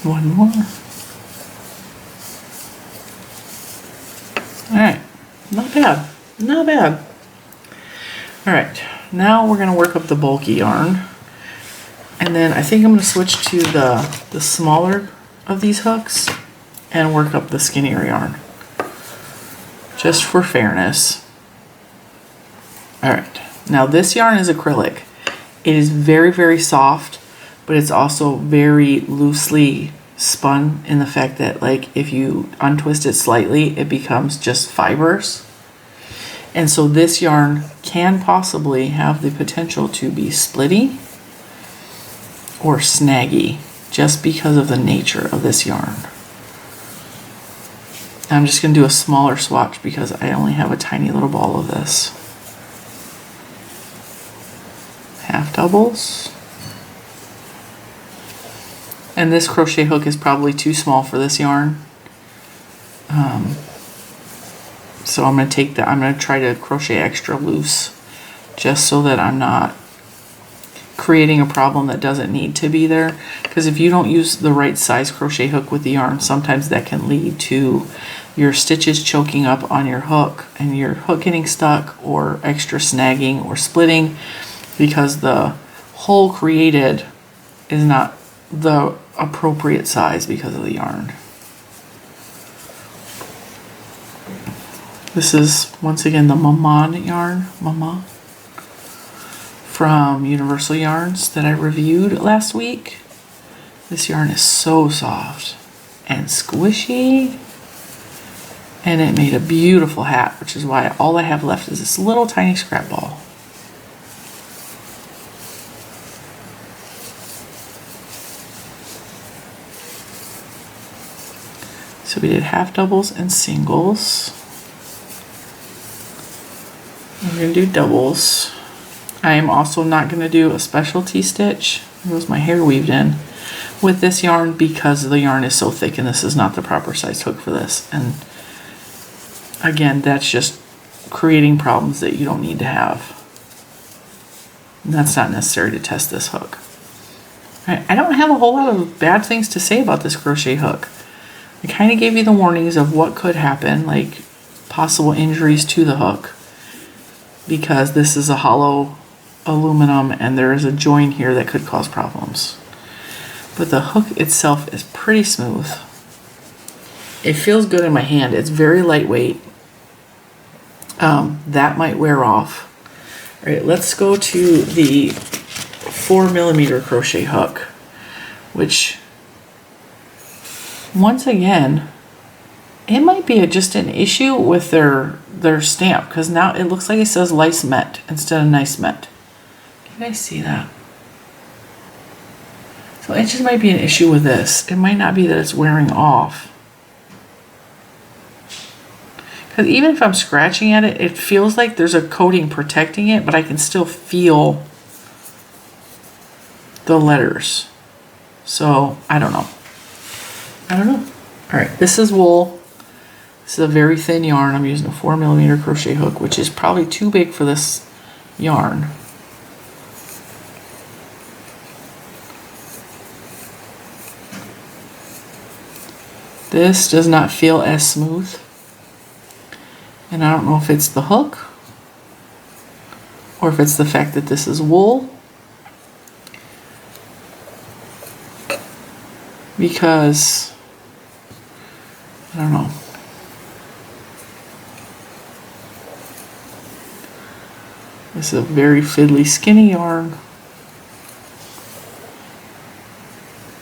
one more. All right, not bad. Not bad. All right, now we're gonna work up the bulky yarn. And then I think I'm gonna switch to the smaller of these hooks and work up the skinnier yarn. Just for fairness. All right, now this yarn is acrylic. It is very, very soft, but it's also very loosely spun in the fact that like if you untwist it slightly, it becomes just fibers. And so this yarn can possibly have the potential to be splitty or snaggy just because of the nature of this yarn. I'm just going to do a smaller swatch because I only have a tiny little ball of this. Half doubles. And this crochet hook is probably too small for this yarn. So I'm going to take that, I'm going to try to crochet extra loose just so that I'm not creating a problem that doesn't need to be there. Because if you don't use the right size crochet hook with the yarn, sometimes that can lead to your stitches choking up on your hook and your hook getting stuck or extra snagging or splitting because the hole created is not the appropriate size because of the yarn. This is once again the Maman yarn, Mama, from Universal Yarns that I reviewed last week. This yarn is so soft and squishy, and it made a beautiful hat, which is why all I have left is this little tiny scrap ball. So we did half doubles and singles. We're going to do doubles. I am also not going to do a specialty stitch. There was my hair weaved in with this yarn because the yarn is so thick and this is not the proper size hook for this. And again, that's just creating problems that you don't need to have. And that's not necessary to test this hook. I don't have a whole lot of bad things to say about this crochet hook. I kind of gave you the warnings of what could happen, like possible injuries to the hook, because this is a hollow aluminum and there is a joint here that could cause problems. But the hook itself is pretty smooth. It feels good in my hand. It's very lightweight. That might wear off. All right, let's go to the 4mm crochet hook, which once again, it might be just an issue with their stamp, because now it looks like it says lice met instead of nice met. Can you guys see that? So it just might be an issue with this. It might not be that it's wearing off. Because even if I'm scratching at it, it feels like there's a coating protecting it, but I can still feel the letters. So I don't know. All right, this is wool. This is a very thin yarn. I'm using a 4mm crochet hook, which is probably too big for this yarn. This does not feel as smooth. And I don't know if it's the hook or if it's the fact that this is wool. Because, I don't know. This is a very fiddly, skinny yarn.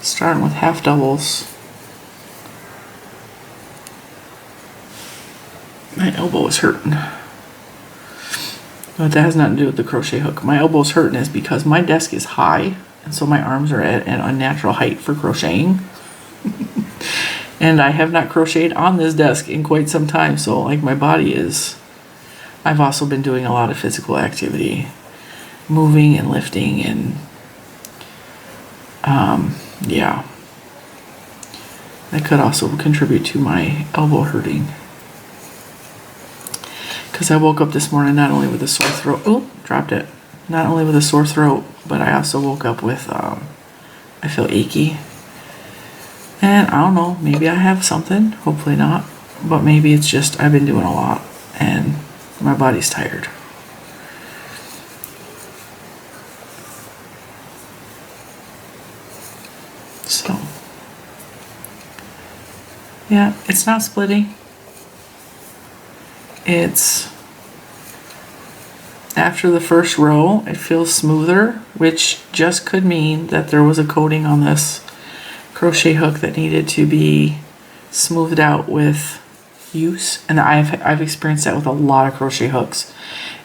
Starting with half doubles. My elbow is hurting. But that has nothing to do with the crochet hook. My elbow's hurting is because my desk is high, and so my arms are at an unnatural height for crocheting. And I have not crocheted on this desk in quite some time, so like my body is... I've also been doing a lot of physical activity, moving and lifting, and yeah. That could also contribute to my elbow hurting. Because I woke up this morning not only with a sore throat, oh, dropped it. Not only with a sore throat, but I also woke up with, I feel achy. And I don't know, maybe I have something, hopefully not. But maybe it's just I've been doing a lot and my body's tired. So, yeah, it's not splitting. It's after the first row, it feels smoother, which just could mean that there was a coating on this crochet hook that needed to be smoothed out with use. And I've experienced that with a lot of crochet hooks,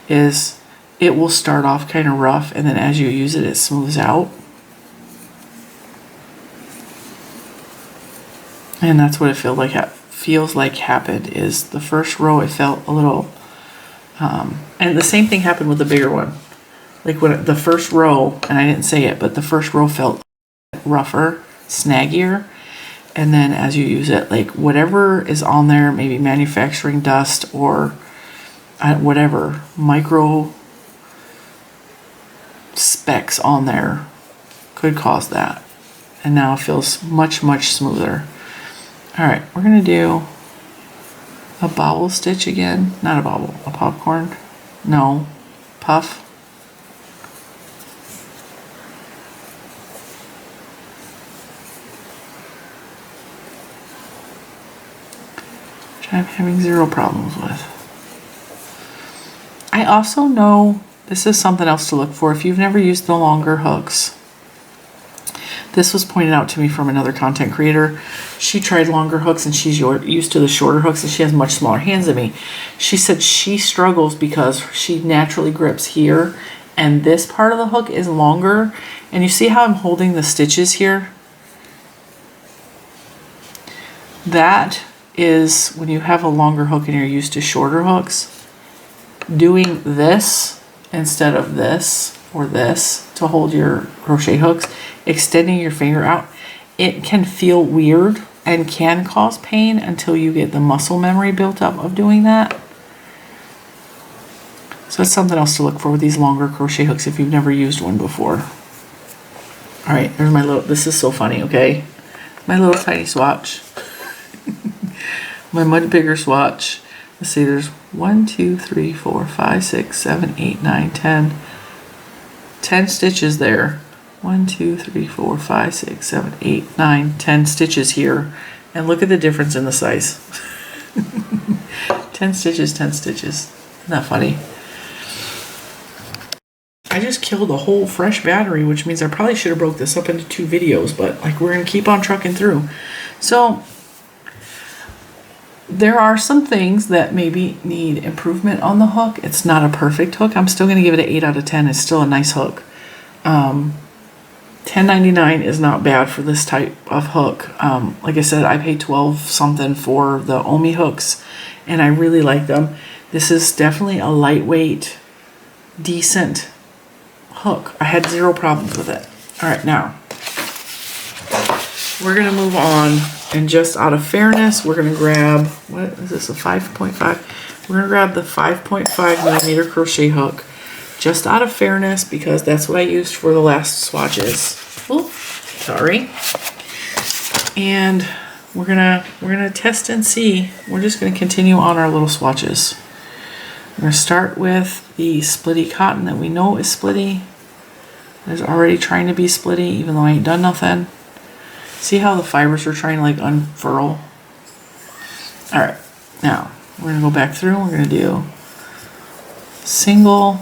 is it will start off kind of rough and then as you use it, it smooths out. And that's what it feels like happened, is the first row it felt a little and the same thing happened with the bigger one. Like when the first row, and I didn't say it, but the first row felt rougher, snaggier, and then as you use it, like whatever is on there, maybe manufacturing dust or whatever micro specks on there could cause that. And now it feels much, much smoother. All right, we're gonna do a bobble stitch again. Not a bobble, a popcorn. No, puff. Which I'm having zero problems with. I also know, this is something else to look for, if you've never used the longer hooks. This was pointed out to me from another content creator. She tried longer hooks and she's used to the shorter hooks, and she has much smaller hands than me. She said she struggles because she naturally grips here and this part of the hook is longer. And you see how I'm holding the stitches here? That is when you have a longer hook and you're used to shorter hooks. Doing this instead of this or this to hold your crochet hooks, extending your finger out, it can feel weird and can cause pain until you get the muscle memory built up of doing that. So it's something else to look for with these longer crochet hooks if you've never used one before. All right, there's my little, this is so funny, okay? My little tiny swatch. My much bigger swatch. Let's see, there's 1, 2, 3, 4, 5, 6, 7, 8, 9, 10. 10 stitches there. 1, 2, 3, 4, 5, 6, 7, 8, 9, 10 stitches here. And look at the difference in the size. 10 stitches, 10 stitches. Isn't that funny? I just killed a whole fresh battery, which means I probably should have broke this up into 2 videos, but like we're gonna keep on trucking through. So there are some things that maybe need improvement on the hook. It's not a perfect hook. I'm still gonna give it an 8 out of 10. It's still a nice hook. $10.99 is not bad for this type of hook. Like I said, I paid 12 something for the Omi hooks and I really like them. This is definitely a lightweight, decent hook. I had zero problems with it. All right, now we're gonna move on, and just out of fairness, we're gonna grab, what is this, a 5.5? We're gonna grab the 5.5 millimeter crochet hook, just out of fairness, because that's what I used for the last swatches. Oops, sorry. And we're gonna test and see. We're just gonna continue on our little swatches. We're gonna start with the splitty cotton that we know is splitty. It's already trying to be splitty, even though I ain't done nothing. See how the fibers are trying to like unfurl? All right, now we're gonna go back through and we're gonna do single.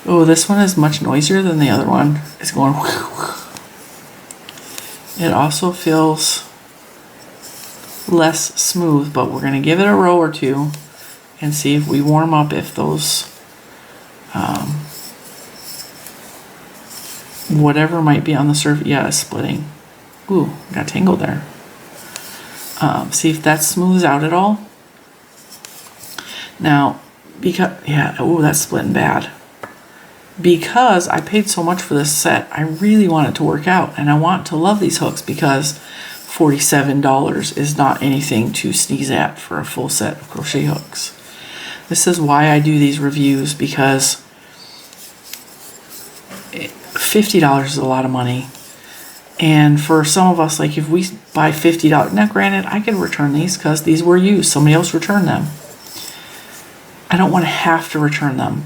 Oh, this one is much noisier than the other one. It's going. It also feels less smooth, but we're gonna give it a row or two and see if we warm up, if those whatever might be on the surface, yeah, it's splitting. Ooh, got tangled there. See if that smooths out at all. Now, because, yeah, oh, that's splitting bad. Because I paid so much for this set, I really want it to work out, and I want to love these hooks because $47 is not anything to sneeze at for a full set of crochet hooks. This is why I do these reviews, because $50 is a lot of money. And for some of us, like if we buy $50, now granted, I could return these because these were used. Somebody else returned them. I don't want to have to return them,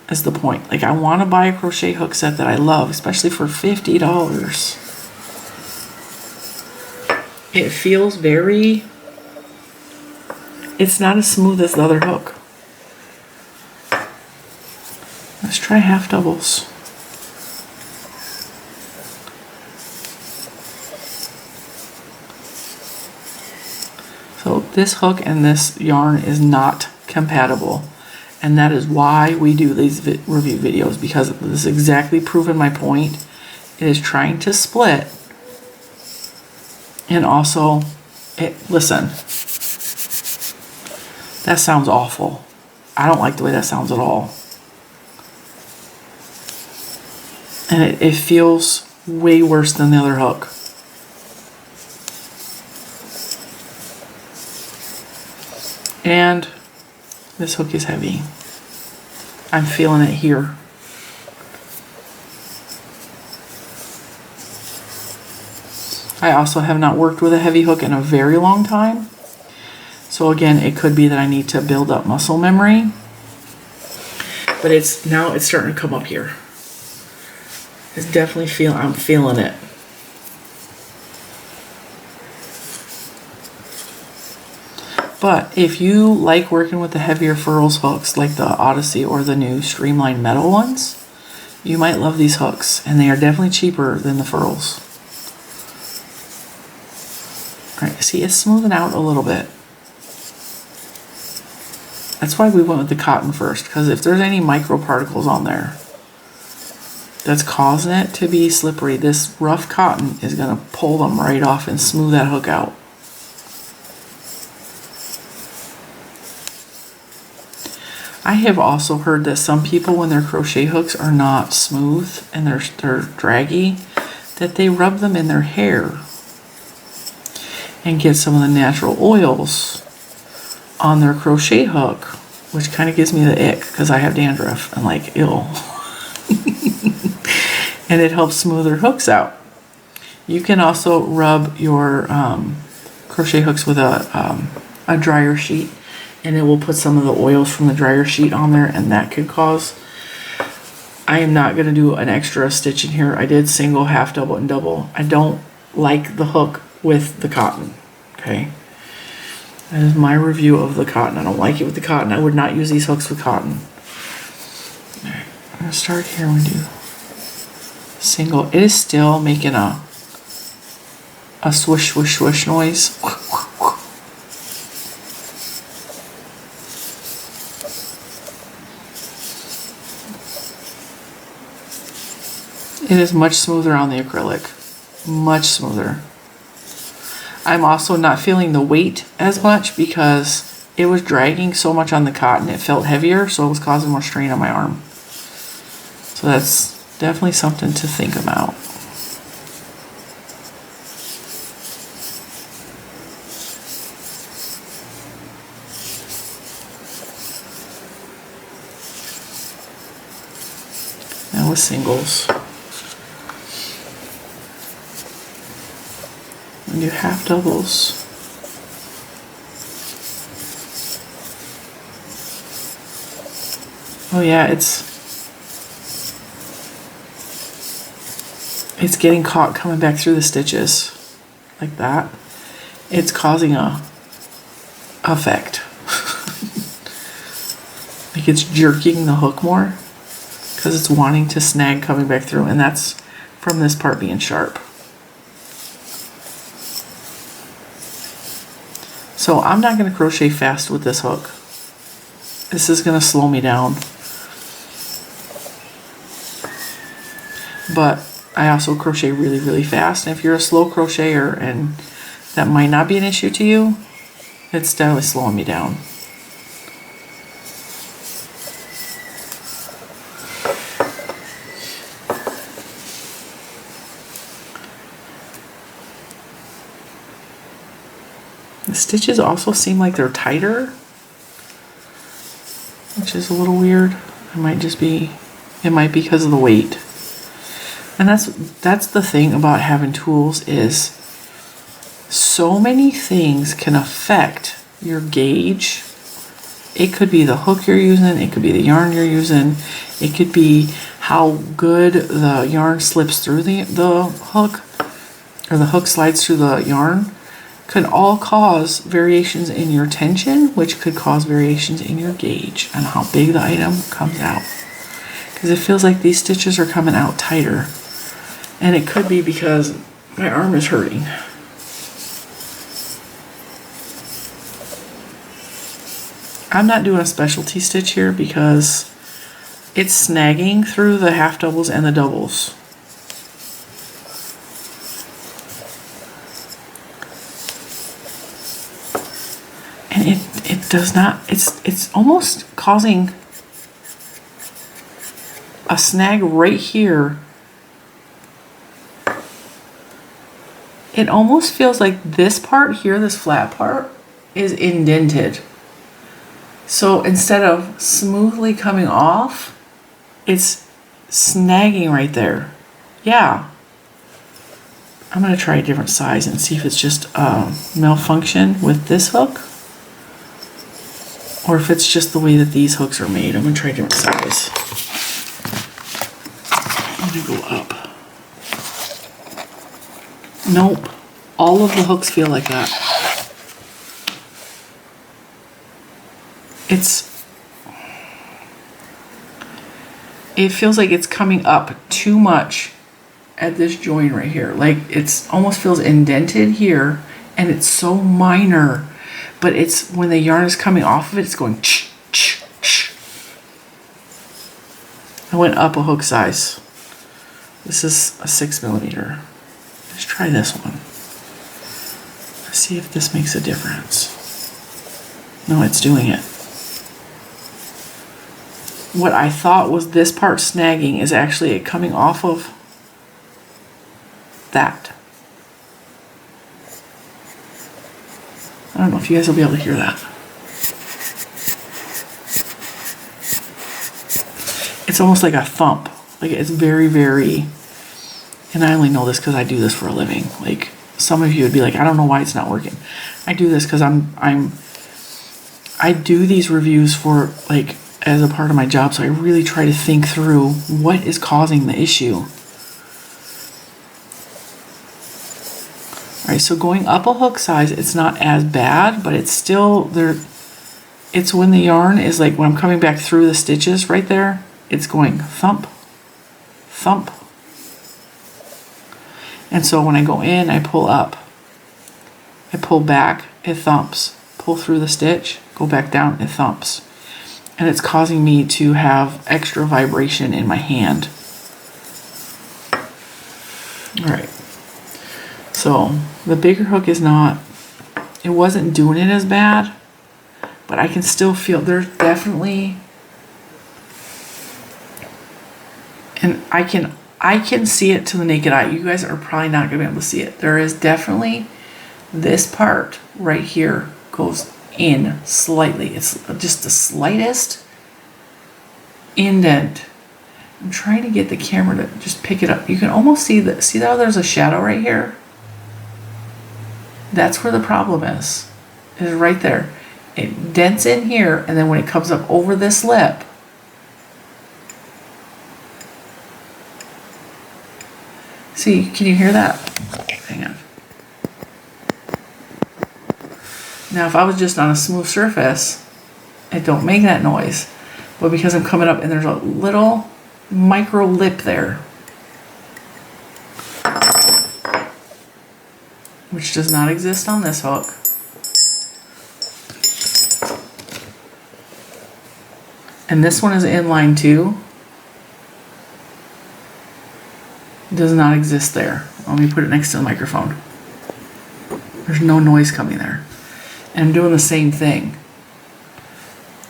is the point. Like I want to buy a crochet hook set that I love, especially for $50. It feels very, it's not as smooth as the other hook. Let's try half doubles. So this hook and this yarn is not compatible, and that is why we do these review videos, because this is exactly proving my point. It is trying to split, and also, listen, that sounds awful. I don't like the way that sounds at all. And it feels way worse than the other hook. And this hook is heavy. I'm feeling it here. I also have not worked with a heavy hook in a very long time. So again, it could be that I need to build up muscle memory. But now it's starting to come up here. It's definitely I'm feeling it. But if you like working with the heavier Furls hooks, like the Odyssey or the new Streamline Metal ones, you might love these hooks. And they are definitely cheaper than the Furls. Alright, see, it's smoothing out a little bit. That's why we went with the cotton first, because if there's any microparticles on there that's causing it to be slippery, this rough cotton is going to pull them right off and smooth that hook out. I have also heard that some people, when their crochet hooks are not smooth and they're draggy, that they rub them in their hair and get some of the natural oils on their crochet hook, which kind of gives me the ick because I have dandruff and like, ew. And it helps smooth their hooks out. You can also rub your crochet hooks with a dryer sheet, and it will put some of the oils from the dryer sheet on there, and that could cause... I am not going to do an extra stitch in here. I did single, half double, and double. I don't like the hook with the cotton, okay? That is my review of the cotton. I don't like it with the cotton. I would not use these hooks with cotton. All right, I'm going to start here and do single. It is still making a swish, swish, swish noise. It is much smoother on the acrylic. Much smoother. I'm also not feeling the weight as much because it was dragging so much on the cotton. It felt heavier, so it was causing more strain on my arm. So that's definitely something to think about. Now with singles. And do half doubles. Oh yeah, it's getting caught coming back through the stitches like that. It's causing a effect. Like it's jerking the hook more because it's wanting to snag coming back through, and that's from this part being sharp. So I'm not going to crochet fast with this hook. This is going to slow me down. But I also crochet really, really fast. And if you're a slow crocheter and that might not be an issue to you, it's definitely slowing me down. The stitches also seem like they're tighter, which is a little weird. It might be because of the weight. And that's the thing about having tools is so many things can affect your gauge. It could be the hook you're using, it could be the yarn you're using, it could be how good the yarn slips through the hook, or the hook slides through the yarn. Could all cause variations in your tension, which could cause variations in your gauge and how big the item comes out. Because it feels like these stitches are coming out tighter. And it could be because my arm is hurting. I'm not doing a specialty stitch here because it's snagging through the half doubles and the doubles. And it does not, it's almost causing a snag right here it almost feels like this part here, this flat part, is indented. So instead of smoothly coming off, it's snagging right there. Yeah. I'm going to try a different size and see if it's just malfunction with this hook, or if it's just the way that these hooks are made. I'm going to try a different size. I'm going to go up. Nope. All of the hooks feel like that. It feels like it's coming up too much at this joint right here. Like it's almost feels indented here, and it's so minor, but it's when the yarn is coming off of it, it's going ch ch ch. I went up a hook size. This is a 6mm. Let's try this one. Let's see if this makes a difference. No, it's doing it. What I thought was this part snagging is actually it coming off of that. I don't know if you guys will be able to hear that. It's almost like a thump. Like it's very, very, and I only know this because I do this for a living. Like some of you would be like, I don't know why it's not working. I do this because I do these reviews for like as a part of my job, so I really try to think through what is causing the issue. All right, so going up a hook size, it's not as bad, but it's still there. It's when the yarn is like, when I'm coming back through the stitches right there, it's going thump, thump. And so when I go in, I pull up, I pull back, it thumps, pull through the stitch, go back down, it thumps. And it's causing me to have extra vibration in my hand. All right. So the bigger hook is not, it wasn't doing it as bad, but I can still feel there's definitely, and I can see it to the naked eye. You guys are probably not gonna be able to see it. There is definitely this part right here goes in slightly. It's just the slightest indent. I'm trying to get the camera to just pick it up. You can almost see that. See how there's a shadow right here? That's where the problem is right there. It dents in here, and then when it comes up over this lip, see, can you hear that? Hang on. Now, if I was just on a smooth surface, it don't make that noise. But because I'm coming up and there's a little micro lip there, which does not exist on this hook. And this one is inline too. Does not exist there. Let me put it next to the microphone. There's no noise coming there. And I'm doing the same thing.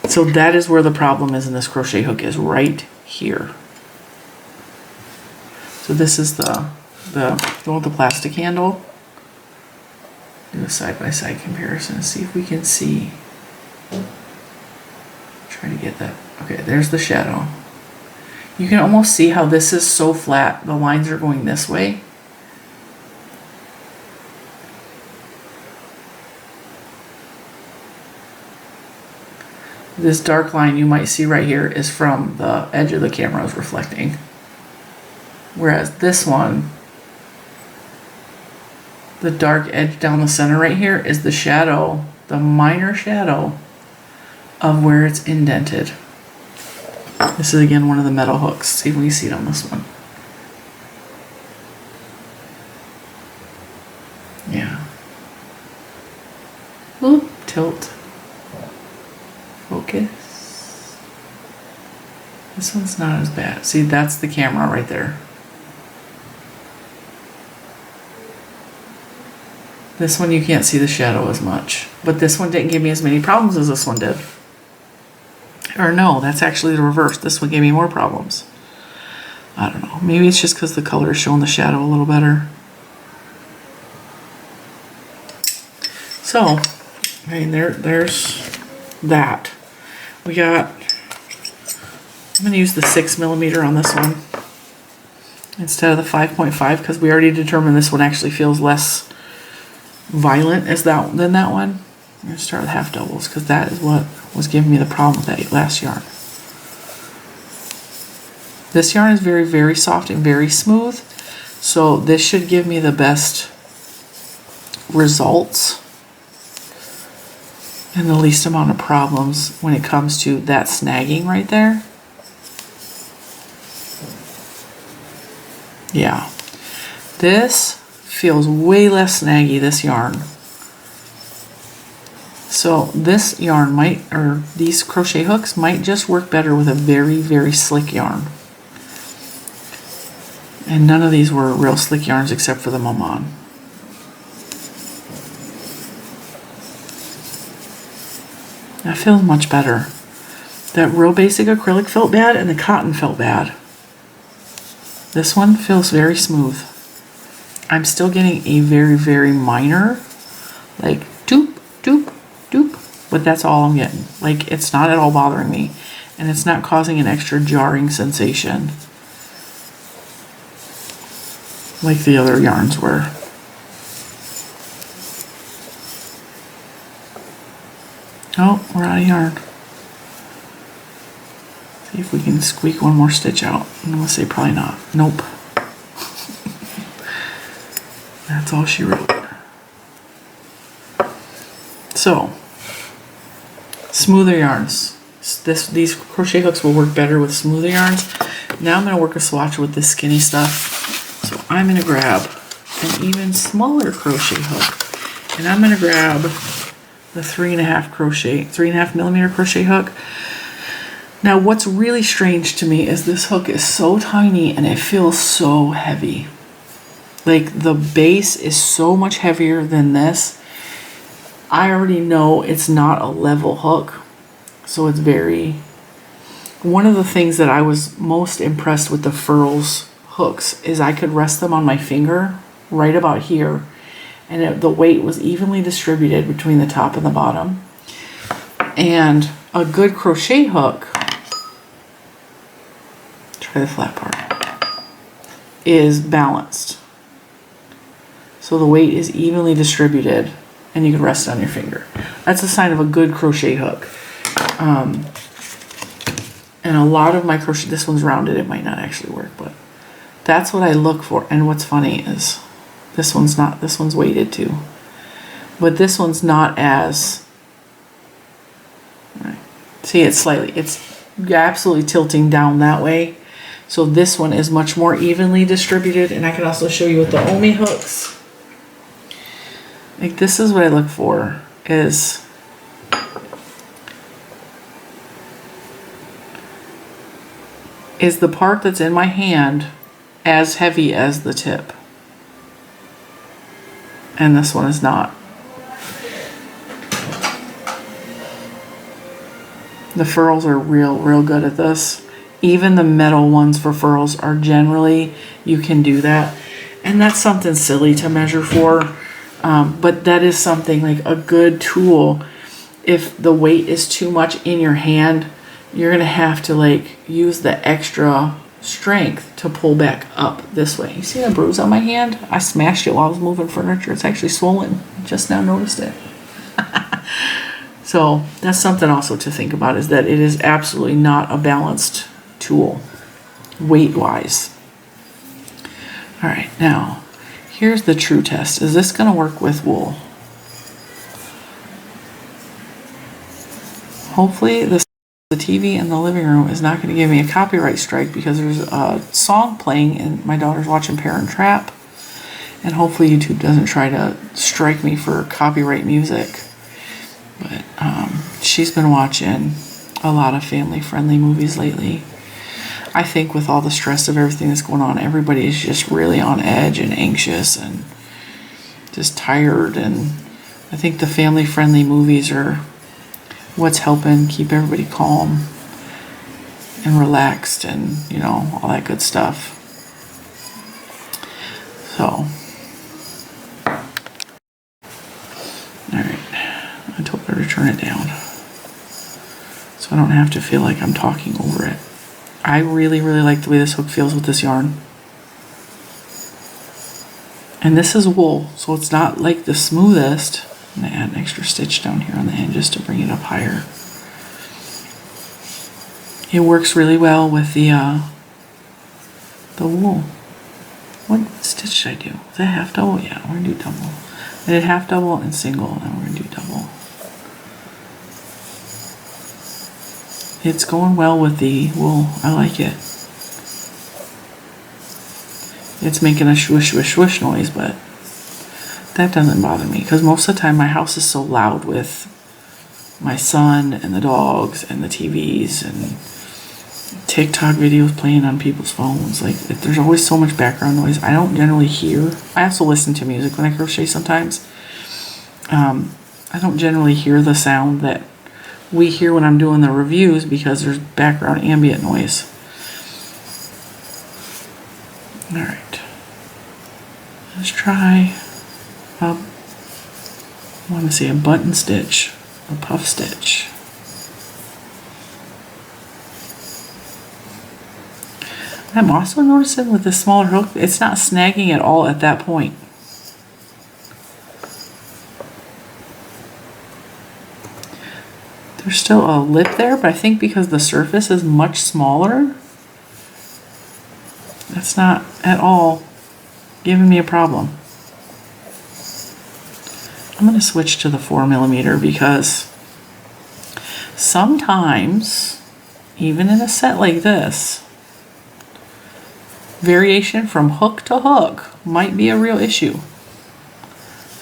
So that is where the problem is in this crochet hook, is right here. So this is the one with the plastic handle. Do a side-by-side comparison and see if we can see. Try to get that. Okay, there's the shadow. You can almost see how this is so flat. The lines are going this way. This dark line you might see right here is from the edge of the camera is reflecting. Whereas this one, the dark edge down the center right here is the shadow, the minor shadow of where it's indented. This is again one of the metal hooks. See if we can see it on this one. Yeah. Oop, tilt. Focus. This one's not as bad. See, that's the camera right there. This one you can't see the shadow as much. But this one didn't give me as many problems as this one did. Or no, that's actually the reverse. This one gave me more problems. I don't know. Maybe it's just because the color is showing the shadow a little better. So, I mean, there's that. We got, I'm going to use the 6mm on this one instead of the 5.5 because we already determined this one actually feels less violent than that one. I'm going to start with half doubles because that is what was giving me the problem with that last yarn. This yarn is very, very soft and very smooth, so this should give me the best results and the least amount of problems when it comes to that snagging right there. Yeah, this feels way less snaggy, this yarn. So this yarn might, or these crochet hooks might just work better with a very, very slick yarn. And none of these were real slick yarns except for the Momon. That feels much better. That real basic acrylic felt bad and the cotton felt bad. This one feels very smooth. I'm still getting a very, very minor, like doop, doop, doop, but that's all I'm getting. Like it's not at all bothering me and it's not causing an extra jarring sensation like the other yarns were. Oh, we're out of yarn. See if we can squeak one more stitch out. I'm gonna say probably not. Nope. That's all she wrote. So, smoother yarns. These crochet hooks will work better with smoother yarns. Now I'm gonna work a swatch with this skinny stuff. So I'm gonna grab an even smaller crochet hook, and I'm gonna grab the 3.5mm crochet hook. Now what's really strange to me is this hook is so tiny and it feels so heavy. Like the base is so much heavier than this. I already know it's not a level hook, so it's very, one of the things that I was most impressed with the Furls hooks is I could rest them on my finger right about here, and the weight was evenly distributed between the top and the bottom. And a good crochet hook, try the flat part, is balanced. So the weight is evenly distributed and you can rest it on your finger. That's a sign of a good crochet hook. And a lot of my crochet, this one's rounded, it might not actually work, but that's what I look for. And what's funny is this one's weighted too. But this one's not as, right. See, it's absolutely tilting down that way. So this one is much more evenly distributed. And I can also show you with the Omi hooks. Like this is what I look for, is the part that's in my hand as heavy as the tip. And this one is not. The Furls are real good at this. Even the metal ones for Furls are generally, you can do that. And that's something silly to measure for. But that is something, like a good tool. If the weight is too much in your hand, you're going to have to like use the extra strength to pull back up this way. You see the bruise on my hand? I smashed it while I was moving furniture. It's actually swollen. Just now noticed it. So that's something also to think about, is that it is absolutely not a balanced tool weight-wise. All right, now here's the true test. Is this going to work with wool? Hopefully the TV in the living room is not going to give me a copyright strike because there's a song playing and my daughter's watching Parent Trap. And hopefully YouTube doesn't try to strike me for copyright music. But she's been watching a lot of family-friendly movies lately. I think with all the stress of everything that's going on, everybody is just really on edge and anxious and just tired. And I think the family-friendly movies are what's helping keep everybody calm and relaxed and, you know, all that good stuff. So, all right. to turn it down so I don't have to feel like I'm talking over it. I really, really like the way this hook feels with this yarn. And this is wool, so it's not like the smoothest. I'm going to add an extra stitch down here on the end just to bring it up higher. It works really well with the wool. What stitch should I do? Is that half double? Yeah, we're going to do double. I did half double and single, and we're going to do double. It's going well with the wool. I like it. It's making a swoosh, swoosh, swoosh noise, but that doesn't bother me because most of the time my house is so loud with my son and the dogs and the TVs and TikTok videos playing on people's phones. Like, there's always so much background noise. I don't generally hear. I also listen to music when I crochet sometimes. I don't generally hear the sound that we hear when I'm doing the reviews because there's background ambient noise. All right. Let's try I want to say a button stitch, a puff stitch. I'm also noticing with the smaller hook, it's not snagging at all at that point. There's still a lip there, but I think because the surface is much smaller, that's not at all giving me a problem. I'm going to switch to the 4mm because sometimes, even in a set like this, variation from hook to hook might be a real issue.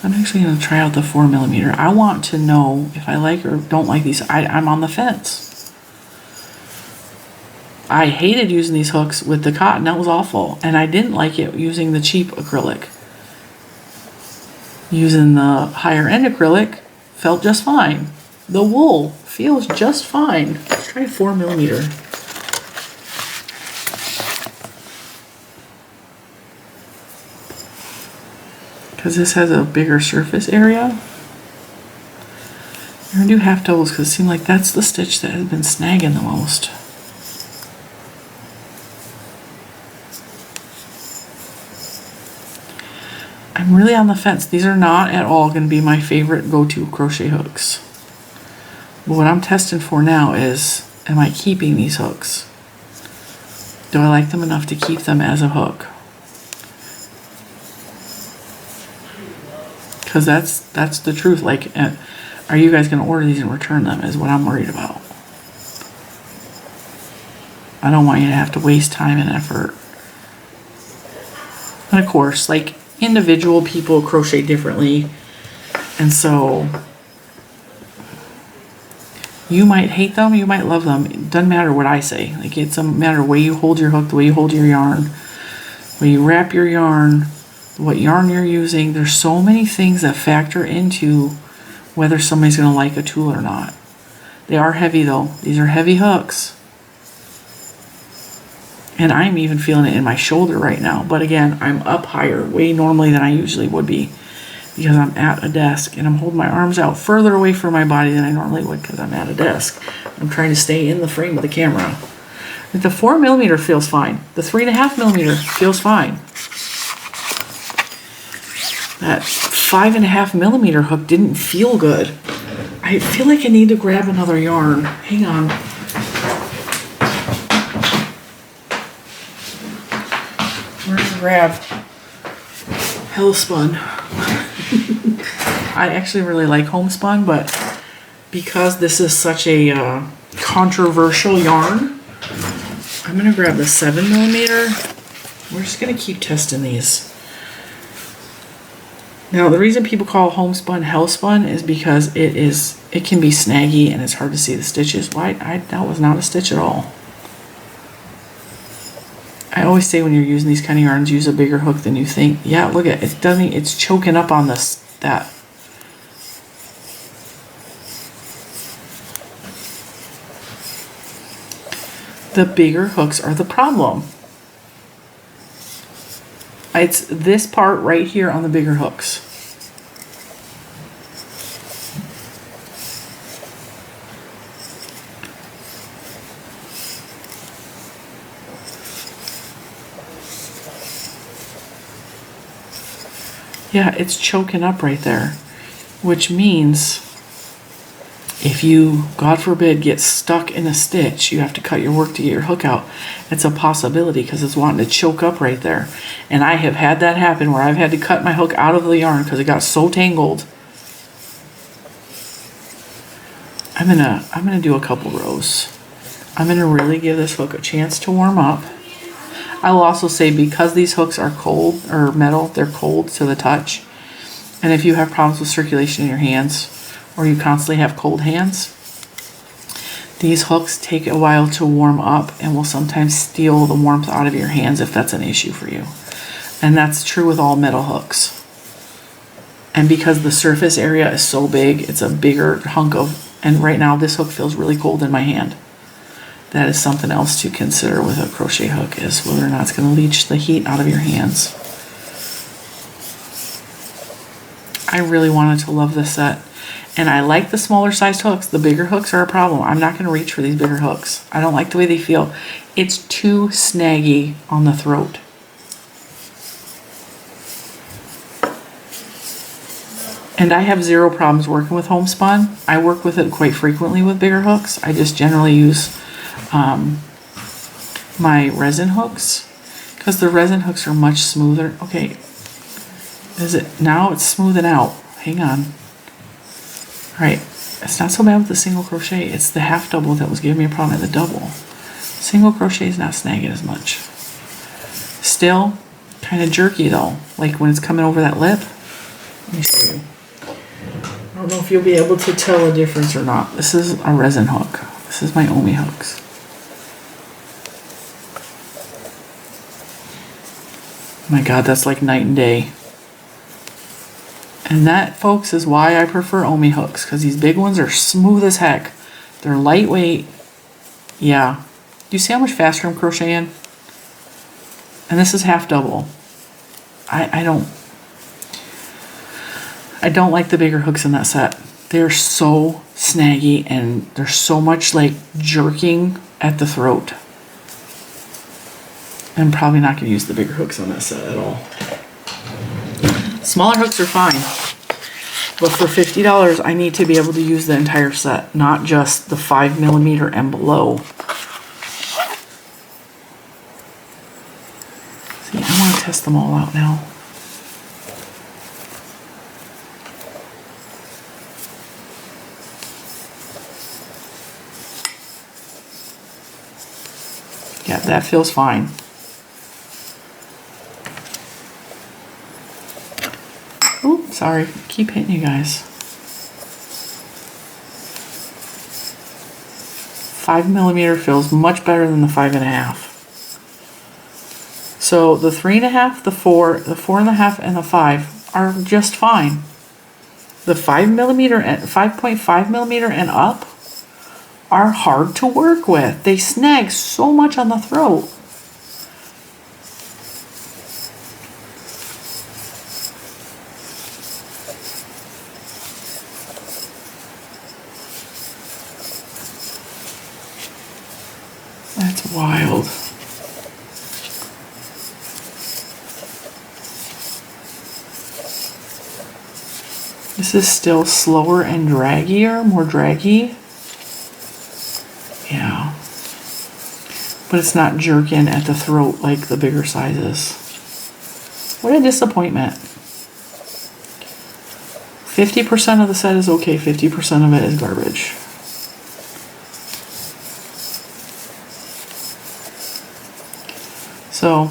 I'm actually going to try out the 4mm. I want to know if I like or don't like these. I'm on the fence. I hated using these hooks with the cotton. That was awful. And I didn't like it using the cheap acrylic. Using the higher end acrylic felt just fine. The wool feels just fine. Let's try a 4mm. Because this has a bigger surface area. We're going to do half doubles because it seems like that's the stitch that has been snagging the most. I'm really on the fence. These are not at all going to be my favorite go-to crochet hooks. But what I'm testing for now is, am I keeping these hooks? Do I like them enough to keep them as a hook? Because that's the truth. Like, are you guys going to order these and return them is what I'm worried about. I don't want you to have to waste time and effort. And of course, like, individual people crochet differently. And so you might hate them, you might love them. It doesn't matter what I say. Like, it's a matter of the way you hold your hook, the way you hold your yarn, the way you wrap your yarn, what yarn you're using. There's so many things that factor into whether somebody's going to like a tool or not. They are heavy though. These are heavy hooks. And I'm even feeling it in my shoulder right now. But again, I'm up higher way normally than I usually would be because I'm at a desk and I'm holding my arms out further away from my body than I normally would because I'm at a desk. I'm trying to stay in the frame of the camera. The 4mm feels fine. The 3.5mm feels fine. That 5.5mm hook didn't feel good. I feel like I need to grab another yarn. Hang on. We're gonna grab Hellspun. I actually really like homespun, but because this is such a controversial yarn, I'm gonna grab the 7mm. We're just gonna keep testing these. Now, the reason people call homespun Hellspun is because it can be snaggy and it's hard to see the stitches. Why? That was not a stitch at all. I always say when you're using these kind of yarns, use a bigger hook than you think. Yeah, look at it. It's choking up on that. The bigger hooks are the problem. It's this part right here on the bigger hooks. Yeah, it's choking up right there, which means if you, God forbid, get stuck in a stitch, you have to cut your work to get your hook out. It's a possibility because it's wanting to choke up right there. And I have had that happen where I've had to cut my hook out of the yarn because it got so tangled. I'm gonna do a couple rows. I'm gonna really give this hook a chance to warm up. I will also say, because these hooks are cold, or metal, they're cold to the touch. And if you have problems with circulation in your hands, or you constantly have cold hands, these hooks take a while to warm up and will sometimes steal the warmth out of your hands if that's an issue for you. And that's true with all metal hooks. And because the surface area is so big, it's a bigger hunk of, and right now this hook feels really cold in my hand. That is something else to consider with a crochet hook, is whether or not it's going to leach the heat out of your hands. I really wanted to love this set. And I like the smaller sized hooks. The bigger hooks are a problem. I'm not going to reach for these bigger hooks. I don't like the way they feel. It's too snaggy on the throat. And I have zero problems working with homespun. I work with it quite frequently with bigger hooks. I just generally use my resin hooks because the resin hooks are much smoother. Okay, is it now? It's smoothing out. Hang on. All right, it's not so bad with the single crochet. It's the half double that was giving me a problem at the double. Single crochet is not snagging as much. Still kind of jerky though, like when it's coming over that lip. Let me show you. I don't know if you'll be able to tell a difference or not. This is a resin hook. This is my Omi hooks. My God, that's like night and day. And that, folks, is why I prefer Omi hooks, because these big ones are smooth as heck. They're lightweight. Yeah. Do you see how much faster I'm crocheting? And this is half double. I don't like the bigger hooks in that set. They're so snaggy and there's so much like jerking at the throat. I'm probably not going to use the bigger hooks on that set at all. Smaller hooks are fine, but for $50 I need to be able to use the entire set, not just the 5mm and below. See, I want to test them all out now. Yeah, that feels fine. Ooh, sorry. Keep hitting you guys. 5mm feels much better than the 5.5. So the 3.5, the 4, the 4.5, and the 5 are just fine. The 5mm and 5.5mm and up are hard to work with. They snag so much on the throat. That's wild. This is still slower and draggier, more draggy. Yeah. But it's not jerking at the throat like the bigger sizes. What a disappointment. 50% of the set is okay, 50% of it is garbage. So,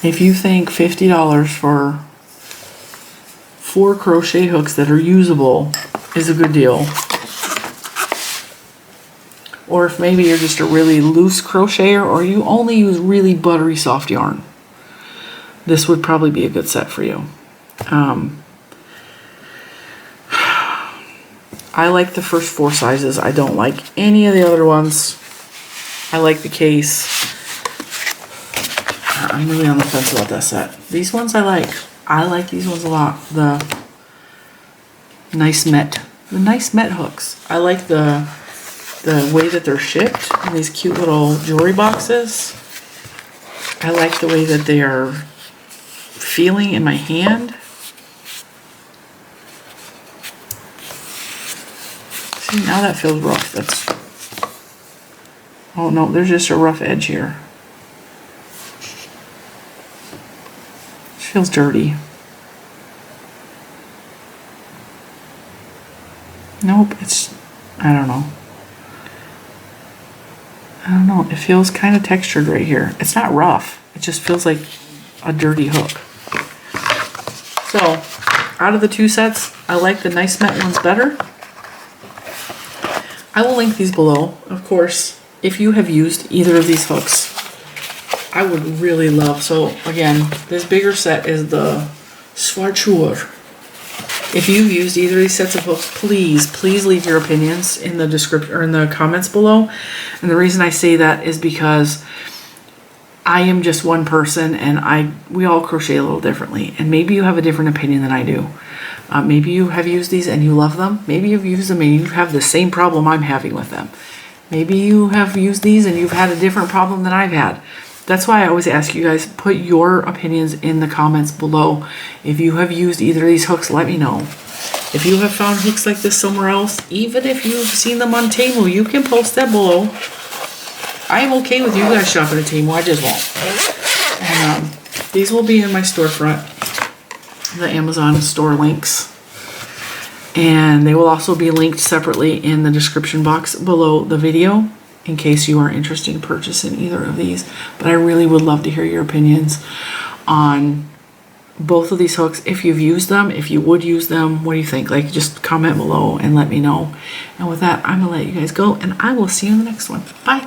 if you think $50 for 4 crochet hooks that are usable is a good deal, or if maybe you're just a really loose crocheter or you only use really buttery soft yarn, this would probably be a good set for you. I like the first 4 sizes. I don't like any of the other ones. I like the case. I'm really on the fence about that set. These ones I like. I like these ones a lot. The nice met hooks. I like the way that they're shipped in these cute little jewelry boxes. I like the way that they are feeling in my hand. See, now that feels rough. Oh no, there's just a rough edge here. It feels dirty. Nope, I don't know. It feels kind of textured right here. It's not rough. It just feels like a dirty hook. So, out of the two sets, I like the Nice Met ones better. I will link these below, of course. If you have used either of these hooks, I would really love. So again, this bigger set is the Schwarzschuhe. If you've used either of these sets of hooks, please leave your opinions in the description or in the comments below. And the reason I say that is because I am just one person, and we all crochet a little differently. And maybe you have a different opinion than I do. Maybe you have used these and you love them. Maybe you've used them and you have the same problem I'm having with them. Maybe you have used these and you've had a different problem than I've had. That's why I always ask you guys, put your opinions in the comments below. If you have used either of these hooks, let me know. If you have found hooks like this somewhere else, even if you've seen them on Temu, you can post that below. I am okay with you guys shopping at Temu, I just won't. And these will be in my storefront, the Amazon store links. And they will also be linked separately in the description box below the video in case you are interested in purchasing either of these. But I really would love to hear your opinions on both of these hooks. If you've used them, if you would use them, what do you think? Like, just comment below and let me know. And with that, I'm gonna let you guys go, and I will see you in the next one. Bye.